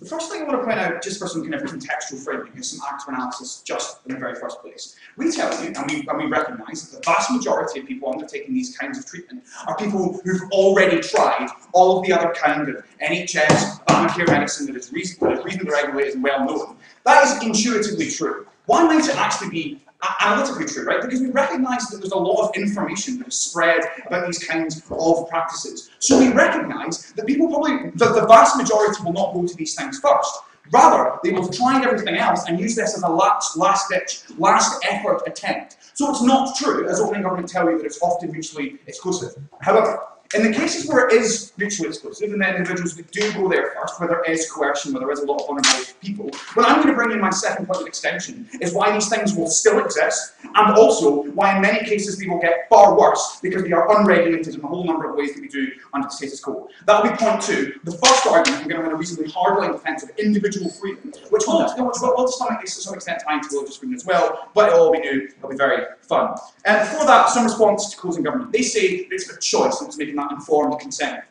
The first thing I want to point out, just for some kind of contextual framing and some actor analysis just in the very first place. We tell you, and we recognise that the vast majority of people undertaking these kinds of treatment are people who've already tried all of the other kind of NHS, Obamacare medicine that is reasonably regulated and well known. That is intuitively true. Why might it actually be analytically true, right? Because we recognise that there's a lot of information that is spread about these kinds of practices. So we recognise that people probably, the vast majority will not go to these things first. Rather, they will have tried everything else and use this as a last-ditch, last-effort attempt. So it's not true, as opening government tell you, that it's often mutually exclusive. However, in the cases where it is mutually exclusive, and the individuals that do go there first, where there is coercion, where there is a lot of vulnerable people, what I'm going to bring in my second point of extension is why these things will still exist, and also why in many cases they will get far worse because they are unregulated in a whole number of ways that we do under the status quo. That will be point two. The first argument, I'm going to run a reasonably hardline defence of individual freedom, which will to some extent tie into religious freedom as well, but it'll all be new, it'll be very fun. And before that, some response to closing government. They say that it's a choice, and it's making that informed consent.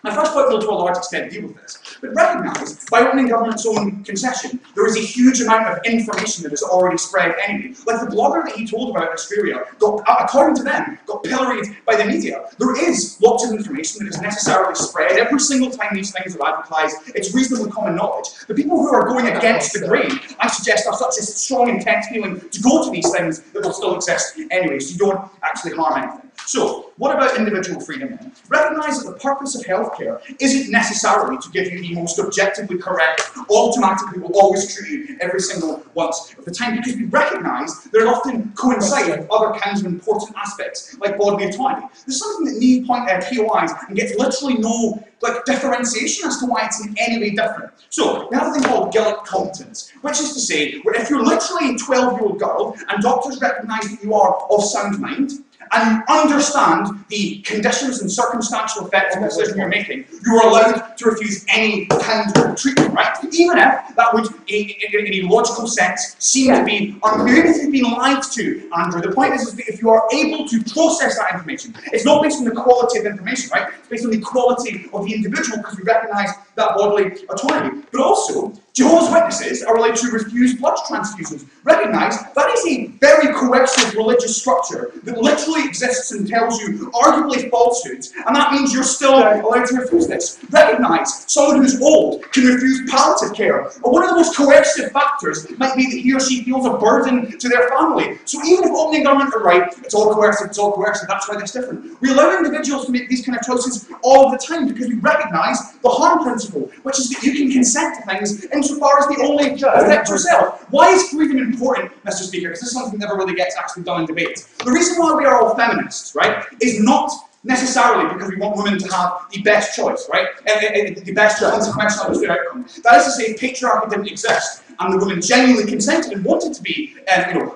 My first point will to a large extent deal with this, but recognise, by opening government's own concession, there is a huge amount of information that is already spread anyway. Like the blogger that he told about in Australia, according to them, got pilloried by the media. There is lots of information that is necessarily spread every single time these things are advertised. It's reasonably common knowledge. The people who are going against the grain, I suggest, have such a strong, intense feeling to go to these things that will still exist anyway, so you don't actually harm anything. So, what about individual freedom then? Recognise that the purpose of healthcare isn't necessarily to give you the most objectively correct, automatically will always treat you every single once of the time, because we recognise that it often coincides with other kinds of important aspects, like bodily autonomy. There's something that need POIs and gets literally no differentiation as to why it's in any way different. So, we have a thing called Gillick competence, which is to say, where if you're literally a 12-year-old girl and doctors recognise that you are of sound mind, and you understand the conditions and circumstantial effects of the decision you're making, you are allowed to refuse any kind of treatment, right? Even if that would, in a logical sense, seem to be unfair, even if you've been lied to, Andrew. The point is that if you are able to process that information, it's not based on the quality of the information, right? It's based on the quality of the individual, because we recognise that bodily autonomy. But also, Jehovah's Witnesses are allowed to refuse blood transfusions. Recognise that is a very coercive religious structure that literally exists and tells you arguably falsehoods, and that means you're still allowed to refuse this. Recognise someone who's old can refuse palliative care, or one of the most coercive factors might be that he or she feels a burden to their family. So even if opening government are right, it's all coercive, that's why that's different. We allow individuals to make these kind of choices all the time because we recognise the harm principle, which is that you can consent to things insofar as they only affect yourself. Why is freedom important, Mr. Speaker? Because this is something that never really gets actually done in debate. The reason why we are all feminists, right, is not necessarily because we want women to have the best choice, right? The best consequential understood outcome. That is to say, patriarchy didn't exist, and the woman genuinely consented and wanted to be,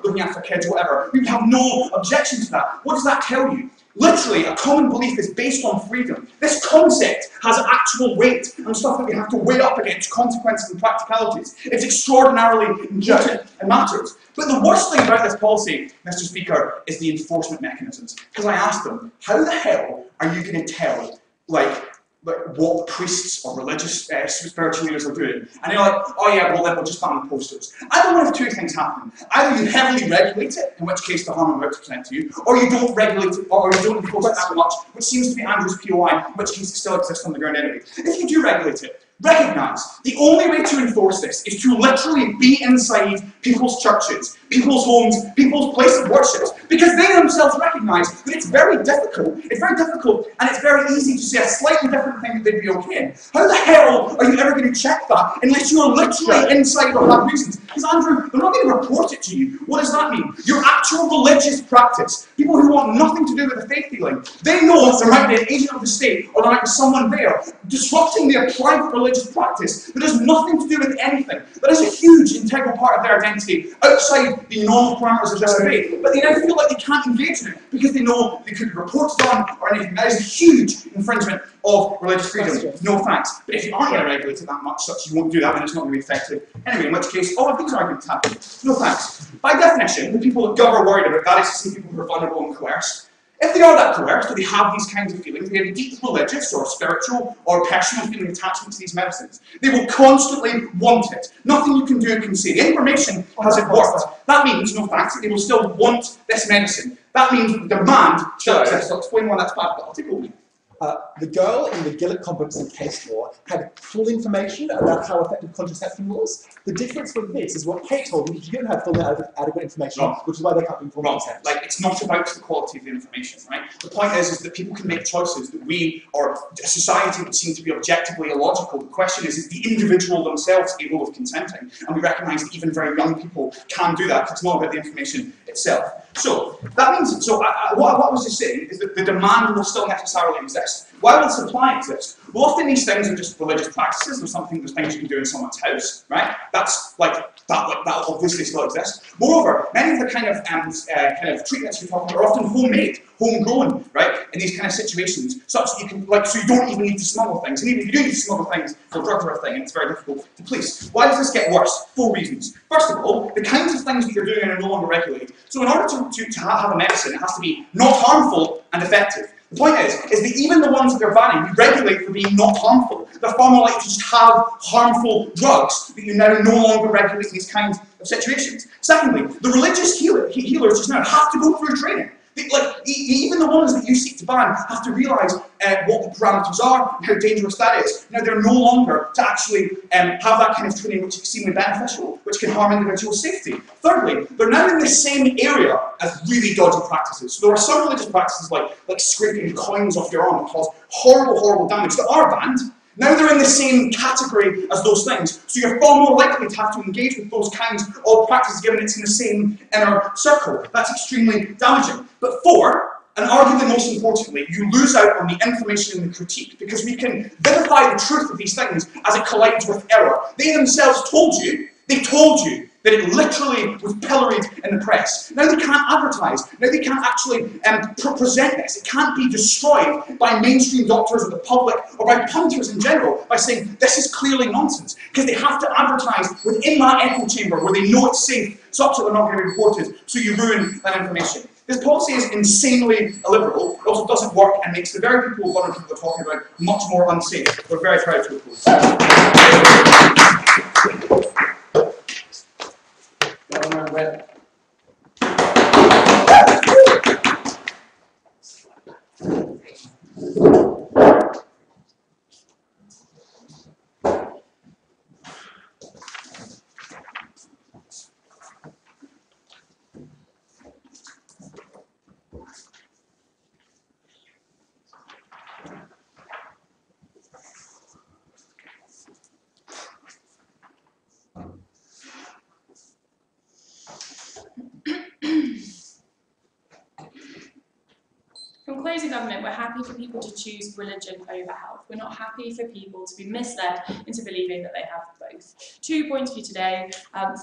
looking after kids or whatever. We would have no objection to that. What does that tell you? Literally, a common belief is based on freedom. This concept has actual weight and stuff that we have to weigh up against consequences and practicalities. It's extraordinarily important and matters. But the worst thing about this policy, Mr. Speaker, is the enforcement mechanisms. Because I asked them, how the hell are you going to tell, what priests or religious spiritual leaders are doing? And they're like, oh yeah, well then we'll just ban the posters. Either one of two things happen. Either you heavily regulate it, in which case the harm I'm about to present to you, or you don't regulate it, or you don't enforce it that much, which seems to be Andrew's POI, in which case it still exists on the ground anyway. If you do regulate it, recognise the only way to enforce this is to literally be inside people's churches, people's homes, people's places of worship, because they themselves recognise that it's very difficult, and it's very easy to say a slightly different thing that they'd be okay in. How the hell are you ever going to check that unless you're literally inside or have reasons? Because Andrew, they're not going to report it to you. What does that mean? Your actual religious practice, people who want nothing to do with the faith healing, they know there might be an agent of the state, or there might be someone there disrupting their private religious practice that has nothing to do with anything. That is a huge integral part of their identity outside the normal parameters of this debate. But they now feel like they can't engage in it because they know they could be reported on or anything. That is a huge infringement of religious freedom. No thanks. But if you aren't going to regulate it that much, such you won't do that, then it's not going to be effective. Anyway, in which case, all of these arguments happen. No thanks. By definition, the people that Gov are worried about, that is to say people who are vulnerable and coerced, If they are that coerced, or they have these kinds of feelings, they have a deep religious or spiritual or personal feeling attachment to these medicines, they will constantly want it. Nothing you can do can say, the information hasn't worked. That means, no thanks, that they will still want this medicine. That means the demand still exists. I'll explain why that's bad, but I'll take over. The girl in the Gillett competency case law had full information about how effective contraception was. The difference with this is what Kate told me, she didn't have full adequate information, which is why they can't be informed consent. Like, it's not about the quality of the information, right? The point is that people can make choices that we, or a society would seem to be objectively illogical. The question is the individual themselves able of consenting? And we recognise that even very young people can do that, because it's not about the information itself. So, that means, what I was just saying is that the demand will still necessarily exist. Why will the supply exist? Well, often these things are just religious practices, there's things you can do in someone's house, right? That's that obviously still exists. Moreover, many of the kind of treatments you're talking about are often homemade, homegrown, right? In these kind of situations, such that you can, so you don't even need to smuggle things. And even if you do need to smuggle things, for drugs are a thing, and it's very difficult to police. Why does this get worse? 4 reasons. First of all, the kinds of things that you're doing are no longer regulated. So in order to have a medicine, it has to be not harmful and effective. The point is that even the ones that they're banning, we regulate for being not harmful. They're far more likely to just have harmful drugs that you now no longer regulate in these kinds of situations. Secondly, the religious healers just now have to go through training. Even the ones that you seek to ban have to realise what the parameters are and how dangerous that is. Now, they're no longer to actually have that kind of training which is extremely beneficial, which can harm individual safety. Thirdly, they're now in the same area as really dodgy practices. So there are some religious practices like scraping coins off your arm that cause horrible, horrible damage that are banned. Now they're in the same category as those things, so you're far more likely to have to engage with those kinds of practices given it's in the same inner circle. That's extremely damaging. But 4, and arguably most importantly, you lose out on the information and the critique, because we can vilify the truth of these things as it collides with error. They themselves told you that it literally was pilloried in the press. Now they can't advertise. Now they can't actually present this. It can't be destroyed by mainstream doctors or the public or by punters in general by saying this is clearly nonsense, because they have to advertise within that echo chamber where they know it's safe, such that they're not going to be reported, so you ruin that information. This policy is insanely illiberal. It also doesn't work and makes the very people we're talking about much more unsafe. We're very proud to oppose. From closing government, we're happy for people to choose religion over health. We're not happy for people to be misled into believing that they have both. 2 points for you today.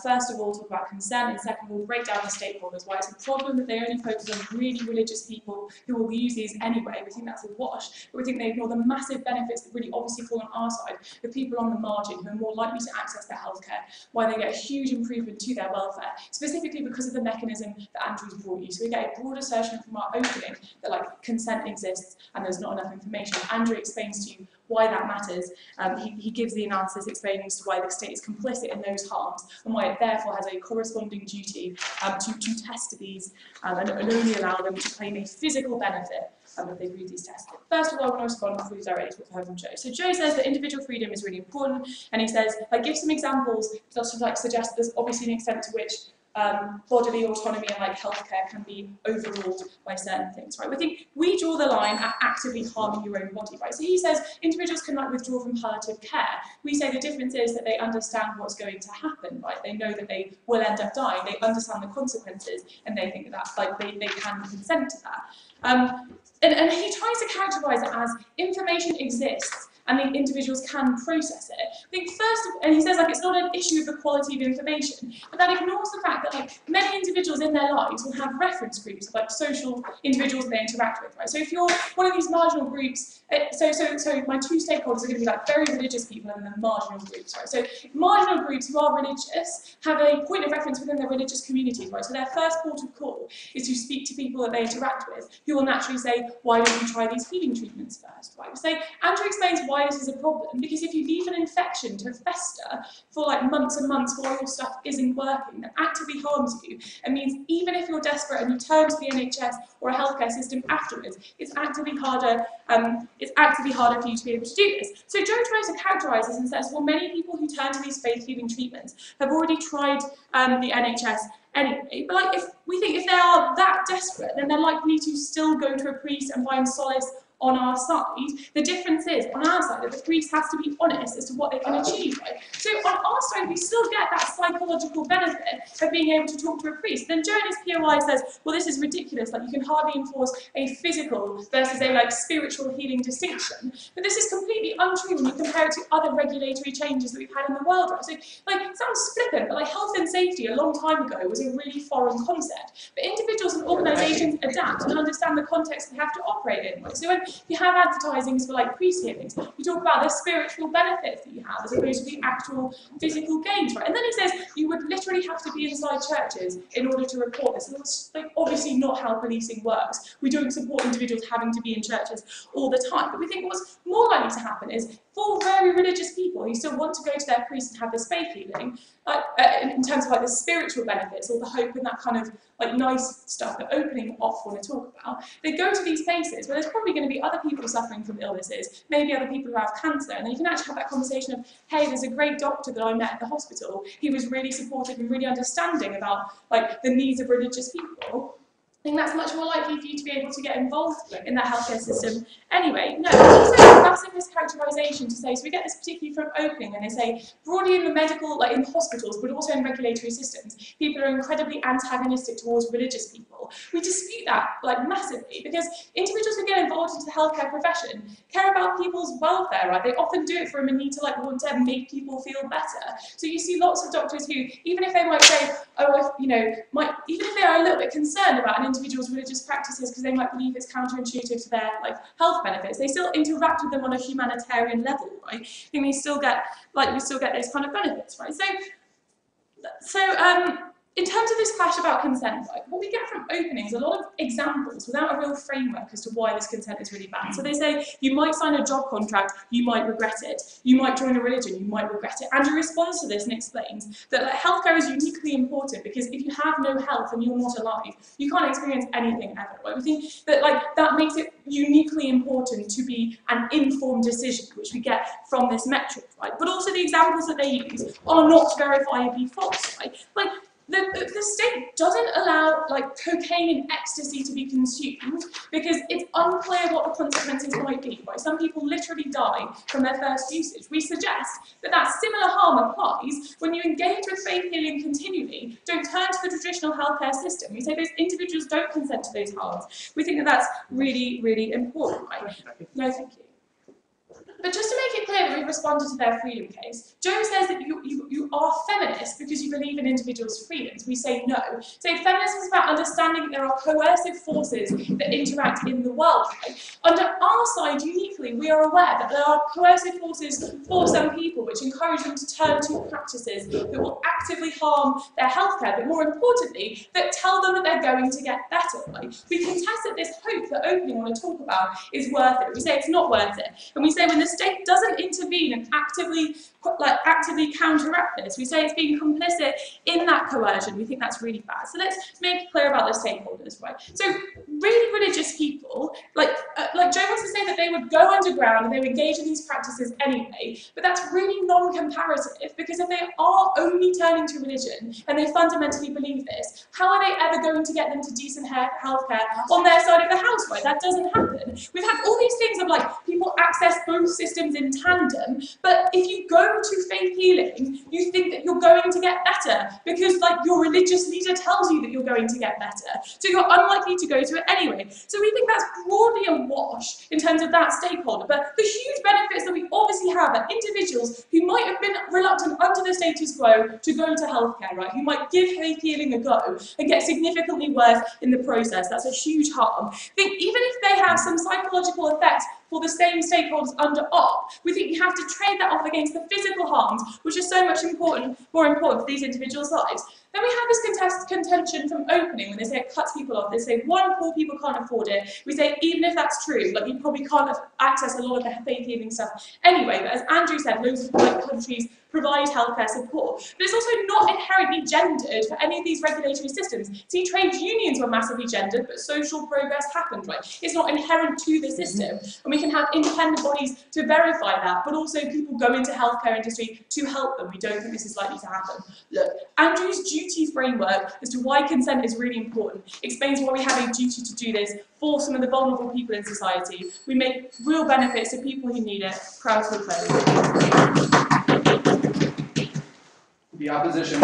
First of all, talk about consent, and second of all, break down the stakeholders, why it's a problem that they only focus on really religious people who will use these anyway. We think that's a wash, but we think they ignore the massive benefits that really obviously fall on our side, the people on the margin who are more likely to access their healthcare, why they get a huge improvement to their welfare, specifically because of the mechanism that Andrew's brought you. So we get a broad assertion from our opening that consent exists and there's not enough information. Andrew explains to you why that matters. He gives the analysis explaining as to why the state is complicit in those harms and why it therefore has a corresponding duty to test these and only allow them to claim a physical benefit if they prove these tests. First of all, I want to respond really directly to what I heard from Joe. So Joe says that individual freedom is really important, and he says, give some examples to suggest there's obviously an extent to which bodily autonomy and healthcare can be overruled by certain things, right? We draw the line at actively harming your own body, right? So he says individuals can withdraw from palliative care. We say the difference is that they understand what's going to happen, right? They know that they will end up dying. They understand the consequences, and they think that they can consent to that. And he tries to characterise it as information exists and the individuals can process it. I think first, and he says like it's not an issue of the quality of information, but that ignores the fact that like many individuals in their lives will have reference groups of like social individuals they interact with, right? So if you're one of these marginal groups, so my two stakeholders are going to be like very religious people and then marginal groups, right? So marginal groups who are religious have a point of reference within their religious communities, right? So their first port of call is to speak to people that they interact with, who will naturally say, why don't you try these healing treatments first, right? So Andrew explains why this is a problem, because if you leave an infection to fester for like months and months while your stuff isn't working, that actively harms you, and means even if you're desperate and you turn to the NHS or a healthcare system afterwards, it's actively harder for you to be able to do this. So Joe tries to characterise this and says, well, many people who turn to these faith healing treatments have already tried the NHS anyway, but like if they are that desperate, then they're likely to still go to a priest and find solace on our side. The difference is, on our side, that the priest has to be honest as to what they can achieve, right? So on our side, we still get that psychological benefit of being able to talk to a priest. Then Joe in his POI says, well, this is ridiculous, like you can hardly enforce a physical versus a like spiritual healing distinction. But this is completely untrue when you compare it to other regulatory changes that we've had in the world, right? So like, it sounds flippant, but like health and safety a long time ago was a really foreign concept. But individuals and organisations adapt and understand the context they have to operate in, right? So when you have advertising for like priest healings, you talk about the spiritual benefits that you have as opposed to the actual physical gains, right? And then he says you would literally have to be inside churches in order to report this. And that's like obviously not how policing works. We don't support individuals having to be in churches all the time. But we think what's more likely to happen is for very religious people who still want to go to their priest and have this faith healing, in terms of like the spiritual benefits or the hope and that kind of like nice stuff that opening off want to talk about, they go to these places where there's probably going to be other people suffering from illnesses, maybe other people who have cancer, and then you can actually have that conversation of, hey, there's a great doctor that I met at the hospital. He was really supportive and really understanding about like the needs of religious people. I think that's much more likely for you to be able to get involved in that healthcare system. Anyway, no, it's also a massive mischaracterisation to say, so we get this particularly from opening, and they say, broadly in the medical, like in hospitals, but also in regulatory systems, people are incredibly antagonistic towards religious people. We dispute that, like, massively, because individuals who get involved into the healthcare profession care about people's welfare, right? They often do it from a need to, like, want to make people feel better. So you see lots of doctors who, even if they might say, oh, you know, even if they are a little bit concerned about an individual's religious practices because they might believe it's counterintuitive to their like health benefits, they still interact with them on a humanitarian level, right? I think we still get those kind of benefits, right? So in terms of this clash about consent, like, what we get from opening is a lot of examples without a real framework as to why this consent is really bad. So they say, you might sign a job contract, you might regret it. You might join a religion, you might regret it. Andrew responds to this and explains that like, healthcare is uniquely important because if you have no health and you're not alive, you can't experience anything ever. Right? We think that like, that makes it uniquely important to be an informed decision, which we get from this metric, right? But also the examples that they use are not verifiably false, right? Like, the state doesn't allow like cocaine and ecstasy to be consumed because it's unclear what the consequences might be. Right? Some people literally die from their first usage. We suggest that that similar harm applies when you engage with faith healing continually. Don't turn to the traditional healthcare system. We say those individuals don't consent to those harms. We think that that's really, really important. Right? No, thank you. But just to make it clear that we've responded to their freedom case, Joe says that you are feminist because you believe in individuals' freedoms. We say no. So feminism is about understanding that there are coercive forces that interact in the world. Right? Under our side, uniquely, we are aware that there are coercive forces for some people which encourage them to turn to practices that will actively harm their healthcare, but more importantly, that tell them that they're going to get better. Right? We contest that this hope that opening want to talk about is worth it. We say it's not worth it. And we say when the state doesn't intervene and actively counteract this, we say it's being complicit in that coercion. We think that's really bad. So let's make it clear about the stakeholders, right? So really religious people, like Joe wants to say that they would go underground and they would engage in these practices anyway, but that's really non-comparative because if they are only turning to religion and they fundamentally believe this, how are they ever going to get them to decent healthcare on their side of the house, right? That doesn't happen. We've had all these things of like people access both systems in tandem, but if you go to faith healing, you think that you're going to get better because like your religious leader tells you that you're going to get better. So you're unlikely to go to it anyway. So we think that's broadly a wash in terms of that stakeholder, but the huge benefits that we obviously have are individuals who might have been reluctant under the status quo to go to healthcare, right? Who might give faith healing a go and get significantly worse in the process. That's a huge harm. I think even if they have some psychological effects for the same stakeholders under op, we think you have to trade that off against the physical harms, which are so much more important for these individuals' lives. Then we have this contention from opening when they say it cuts people off. They say, one, poor people can't afford it. We say, even if that's true, like you probably can't access a lot of the faith healing stuff anyway. But as Andrew said, loads of countries provide healthcare support. But it's also not inherently gendered for any of these regulatory systems. See, trade unions were massively gendered, but social progress happened, right? It's not inherent to the system. And we can have independent bodies to verify that, but also people go into healthcare industry to help them. We don't think this is likely to happen. Look, Andrew's duty framework as to why consent is really important explains why we have a duty to do this for some of the vulnerable people in society. We make real benefits to people who need it. Proud to close. The opposition.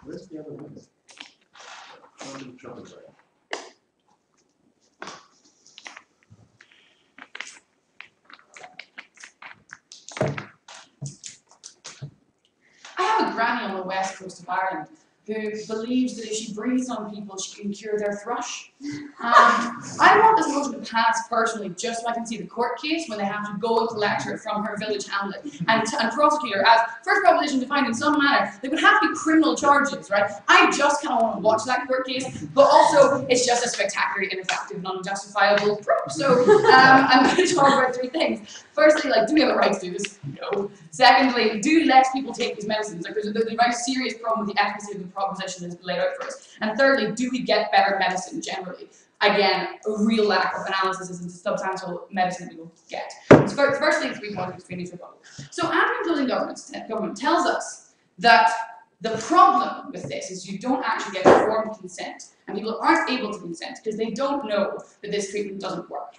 Where's the other one? I'm in trouble, right? I have a granny on the west coast of Ireland who believes that if she breathes on people, she can cure their thrush. I want this motion to pass personally, just so I can see the court case when they have to go and collect her from her village hamlet and prosecute her as first proposition defined in some manner. There would have to be criminal charges, right? I just kind of want to watch that court case, but also it's just a spectacularly ineffective and unjustifiable proof. So I'm going to talk about three things. Firstly, like, do we have a right to do this? No. Secondly, do less people take these medicines? Like, there's a very serious problem with the efficacy of the proposition that's laid out for us. And thirdly, do we get better medicine generally? Again, a real lack of analysis into substantial medicine we will get. So firstly, 3 points between each rebuttal. So after closing government tells us that the problem with this is you don't actually get informed consent, and people aren't able to consent because they don't know that this treatment doesn't work.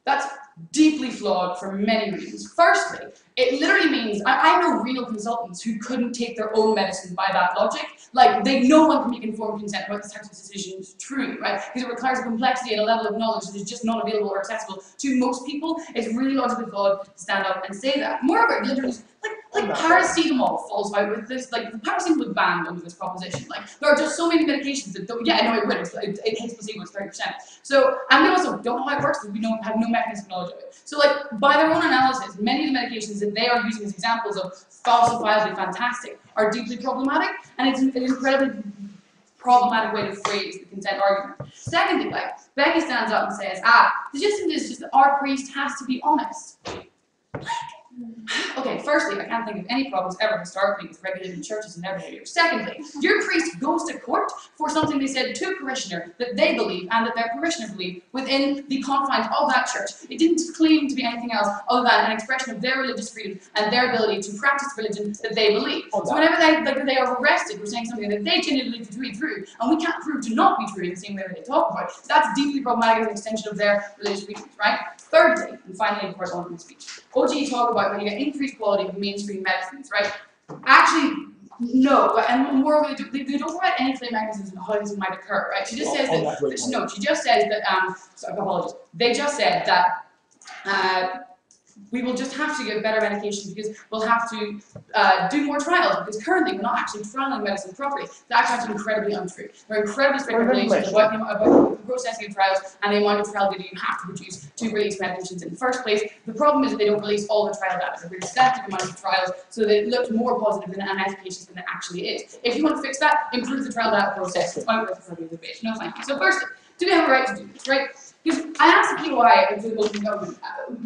That's deeply flawed for many reasons. Firstly, it literally means, I know real consultants who couldn't take their own medicine by that logic. Like, no one can make informed consent about this type of decisions truly, right? Because it requires a complexity and a level of knowledge that is just not available or accessible to most people. It's really logically flawed to stand up and say that. Moreover, it literally, like paracetamol falls out with this, like, the paracetamol is banned under this proposition. Like, there are just so many medications that don't, yeah, I know it would, it hits placebo, it's 30%. So, and we also don't know how it works because we don't have no mechanism of knowledge of it. So, like, by their own analysis, many of the medications that they are using as examples of falsifiably fantastic are deeply problematic, and it's an incredibly problematic way to phrase the consent argument. Secondly, like, Becky stands up and says, the gist of it is just that our priest has to be honest. Okay, firstly, I can't think of any problems ever historically with regulated churches in their behavior. Secondly, your priest goes to court for something they said to a parishioner that they believe and that their parishioner believe within the confines of that church. It didn't claim to be anything else other than an expression of their religious freedom and their ability to practice religion that they believe. So whenever they are arrested for saying something that they genuinely believe to be true, and we can't prove to not be true in the same way that they talk about it, that's deeply problematic as an extension of their religious freedoms, right? Thirdly, and finally, before I go on to my speech, OG talk about when you get increased quality of mainstream medicines, right? Actually, no, and moreover, they don't provide any clear mechanisms of how this might occur, right? She just says that, no, she just says that, sorry, apologies, they just said that, we will just have to give better medication because we'll have to do more trials because currently we're not actually trialing medicine properly. That's actually incredibly untrue. There are incredibly strict regulations about the processing of trials and the amount of trial data you have to produce to release medications in the first place. The problem is that they don't release all the trial data. They're a selective amount of trials so that it looks more positive and efficacious than it actually is. If you want to fix that, improve the trial data process. It's out with the debate. No, thank you. So firstly, do we have a right to do this, right? Because I asked the POI of the local government,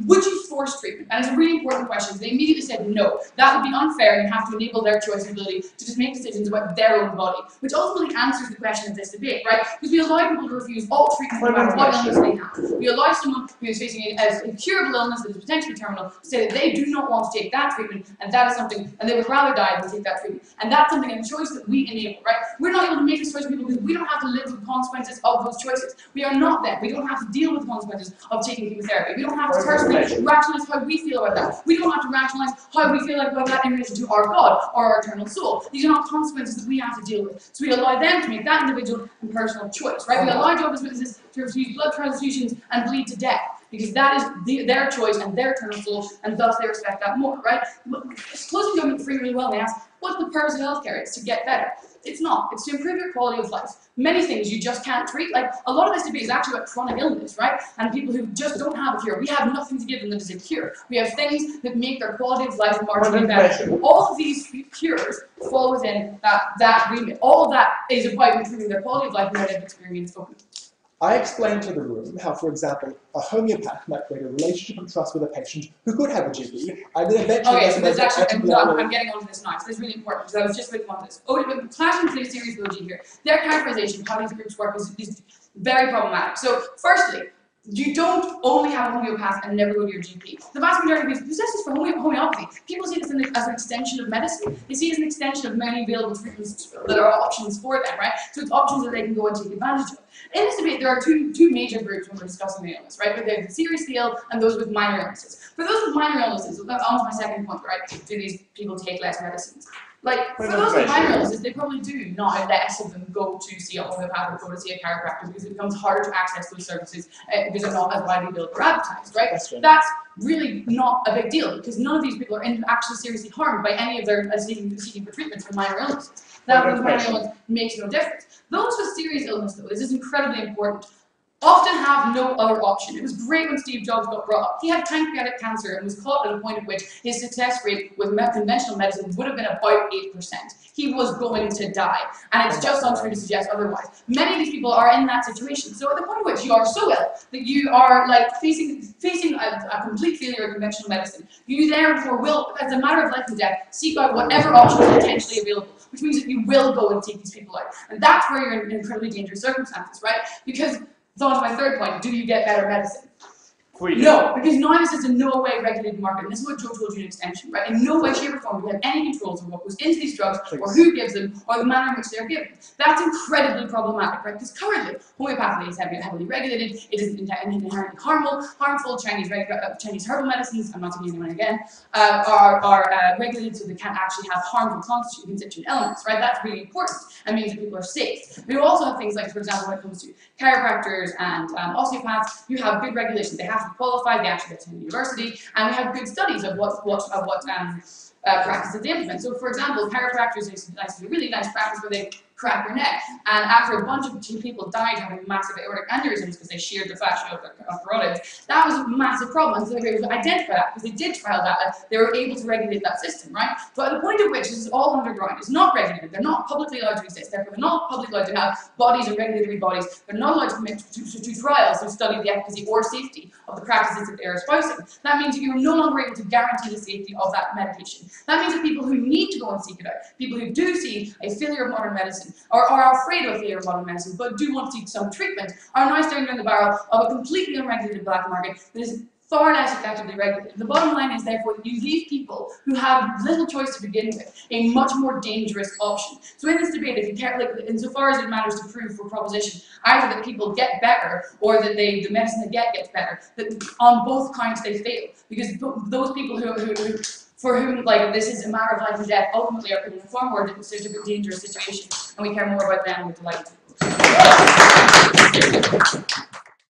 would you force treatment? And it's a really important question. They immediately said no. That would be unfair and you have to enable their choice and ability to just make decisions about their own body, which ultimately answers the question of this debate, right? Because we allow people to refuse all treatment no matter what illness they have. We allow someone who is facing a incurable illness that is potentially terminal to say that they do not want to take that treatment, and that is something, and they would rather die than take that treatment. And that's something, a choice that we enable, right? We're not able to make this choice for people because we don't have to live with the consequences of those choices. We are not them. We don't have to deal with the consequences of taking chemotherapy. We don't have to personally rationalize how we feel about that. We don't have to rationalize how we feel about that in relation to our God or our eternal soul. These are not consequences that we have to deal with. So we allow them to make that individual and personal choice, right? We allow Jehovah's Witnesses to refuse blood transfusions and bleed to death, because that is their choice and their eternal soul, and thus they respect that more, right? Closing government free really well, they ask, what's the purpose of healthcare? It's to get better. It's not. It's to improve your quality of life. Many things you just can't treat. Like, a lot of this debate is actually about chronic illness, right? And people who just don't have a cure. We have nothing to give them that is a cure. We have things that make their quality of life marginally better. All of these cures fall within that remit. All of that is about improving their quality of life and their lived experience openly. I explained to the room how, for example, a homeopath might create a relationship and trust with a patient who could have a GP, and then eventually... Okay, so there's actually, I'm getting onto this now, so this is really important, because I was just looking on this. Clashing to the series of OG here. Their characterization of how these groups work is very problematic. So, firstly, you don't only have a homeopath and never go to your GP. The vast majority of people, this is for homeopathy. People see this as an extension of medicine. They see it as an extension of many available treatments that are options for them, right? So it's options that they can go and take advantage of. In this debate, there are two major groups when we're discussing the illness, right? There's the seriously ill and those with minor illnesses. For those with minor illnesses, that's almost my second point, right? Do these people take less medicines? Like, for those with minor illnesses, they probably do not less of them go to see a homeopath or go to see a chiropractor because it becomes harder to access those services because they're not as widely billed or advertised, right? That's really not a big deal because none of these people are actually seriously harmed by any of their seeking for treatments for minor illnesses. That with minor illness makes no difference. Those with serious illness, though, this is incredibly important, often have no other option. It was great when Steve Jobs got brought up. He had pancreatic cancer and was caught at a point at which his success rate with conventional medicine would have been about 8%. He was going to die, and it's just untrue to suggest otherwise. Many of these people are in that situation. So at the point at which you are so ill that you are like facing a complete failure of conventional medicine, you therefore will, as a matter of life and death, seek out whatever option is potentially available, which means that you will go and take these people out. And that's where you're in incredibly dangerous circumstances, right? Because it's on to my third point, do you get better medicine? No, because now this is in no way regulated market, and this is what Joe told you in extension, right? In no way, shape, or form do we have any controls of what goes into these drugs, or who gives them, or the manner in which they're given. That's incredibly problematic, right? Because currently, homeopathy is heavily regulated, it is inherently harmful. Chinese herbal medicines, I'm not taking anyone again, are regulated so they can't actually have harmful constituent elements, right? That's really important, and means that people are safe. We also have things like, for example, when it comes to chiropractors and osteopaths, you have good regulations. They have to qualify, they actually get to university, and we have good studies of what practices they implement. So, for example, chiropractors is a really nice practice where they crack your neck, and after a bunch of people died having massive aortic aneurysms because they sheared the fascia of their carotids, that was a massive problem, and so they were able to identify that because they did trial data, they were able to regulate that system, right? But at the point at which this is all underground, it's not regulated, they're not publicly allowed to exist, therefore they're not publicly allowed to have bodies and regulatory bodies, they're not allowed to commit to trials to study the efficacy or safety of the practices that they're espousing. That means that you're no longer able to guarantee the safety of that medication. That means that people who need to go and seek it out, people who do see a failure of modern medicine, or are afraid of a failure of modern medicine, but do want to seek some treatment, are now staring down the barrel of a completely unregulated black market that is far less effectively regulated. The bottom line is therefore that you leave people who have little choice to begin with a much more dangerous option. So in this debate, if you care, like insofar as it matters to prove for proposition, either that people get better or that the medicine they get gets better, that on both counts they fail, because those people for whom like this is a matter of life and death ultimately are put in a far more dangerous situation, and we care more about them with the life.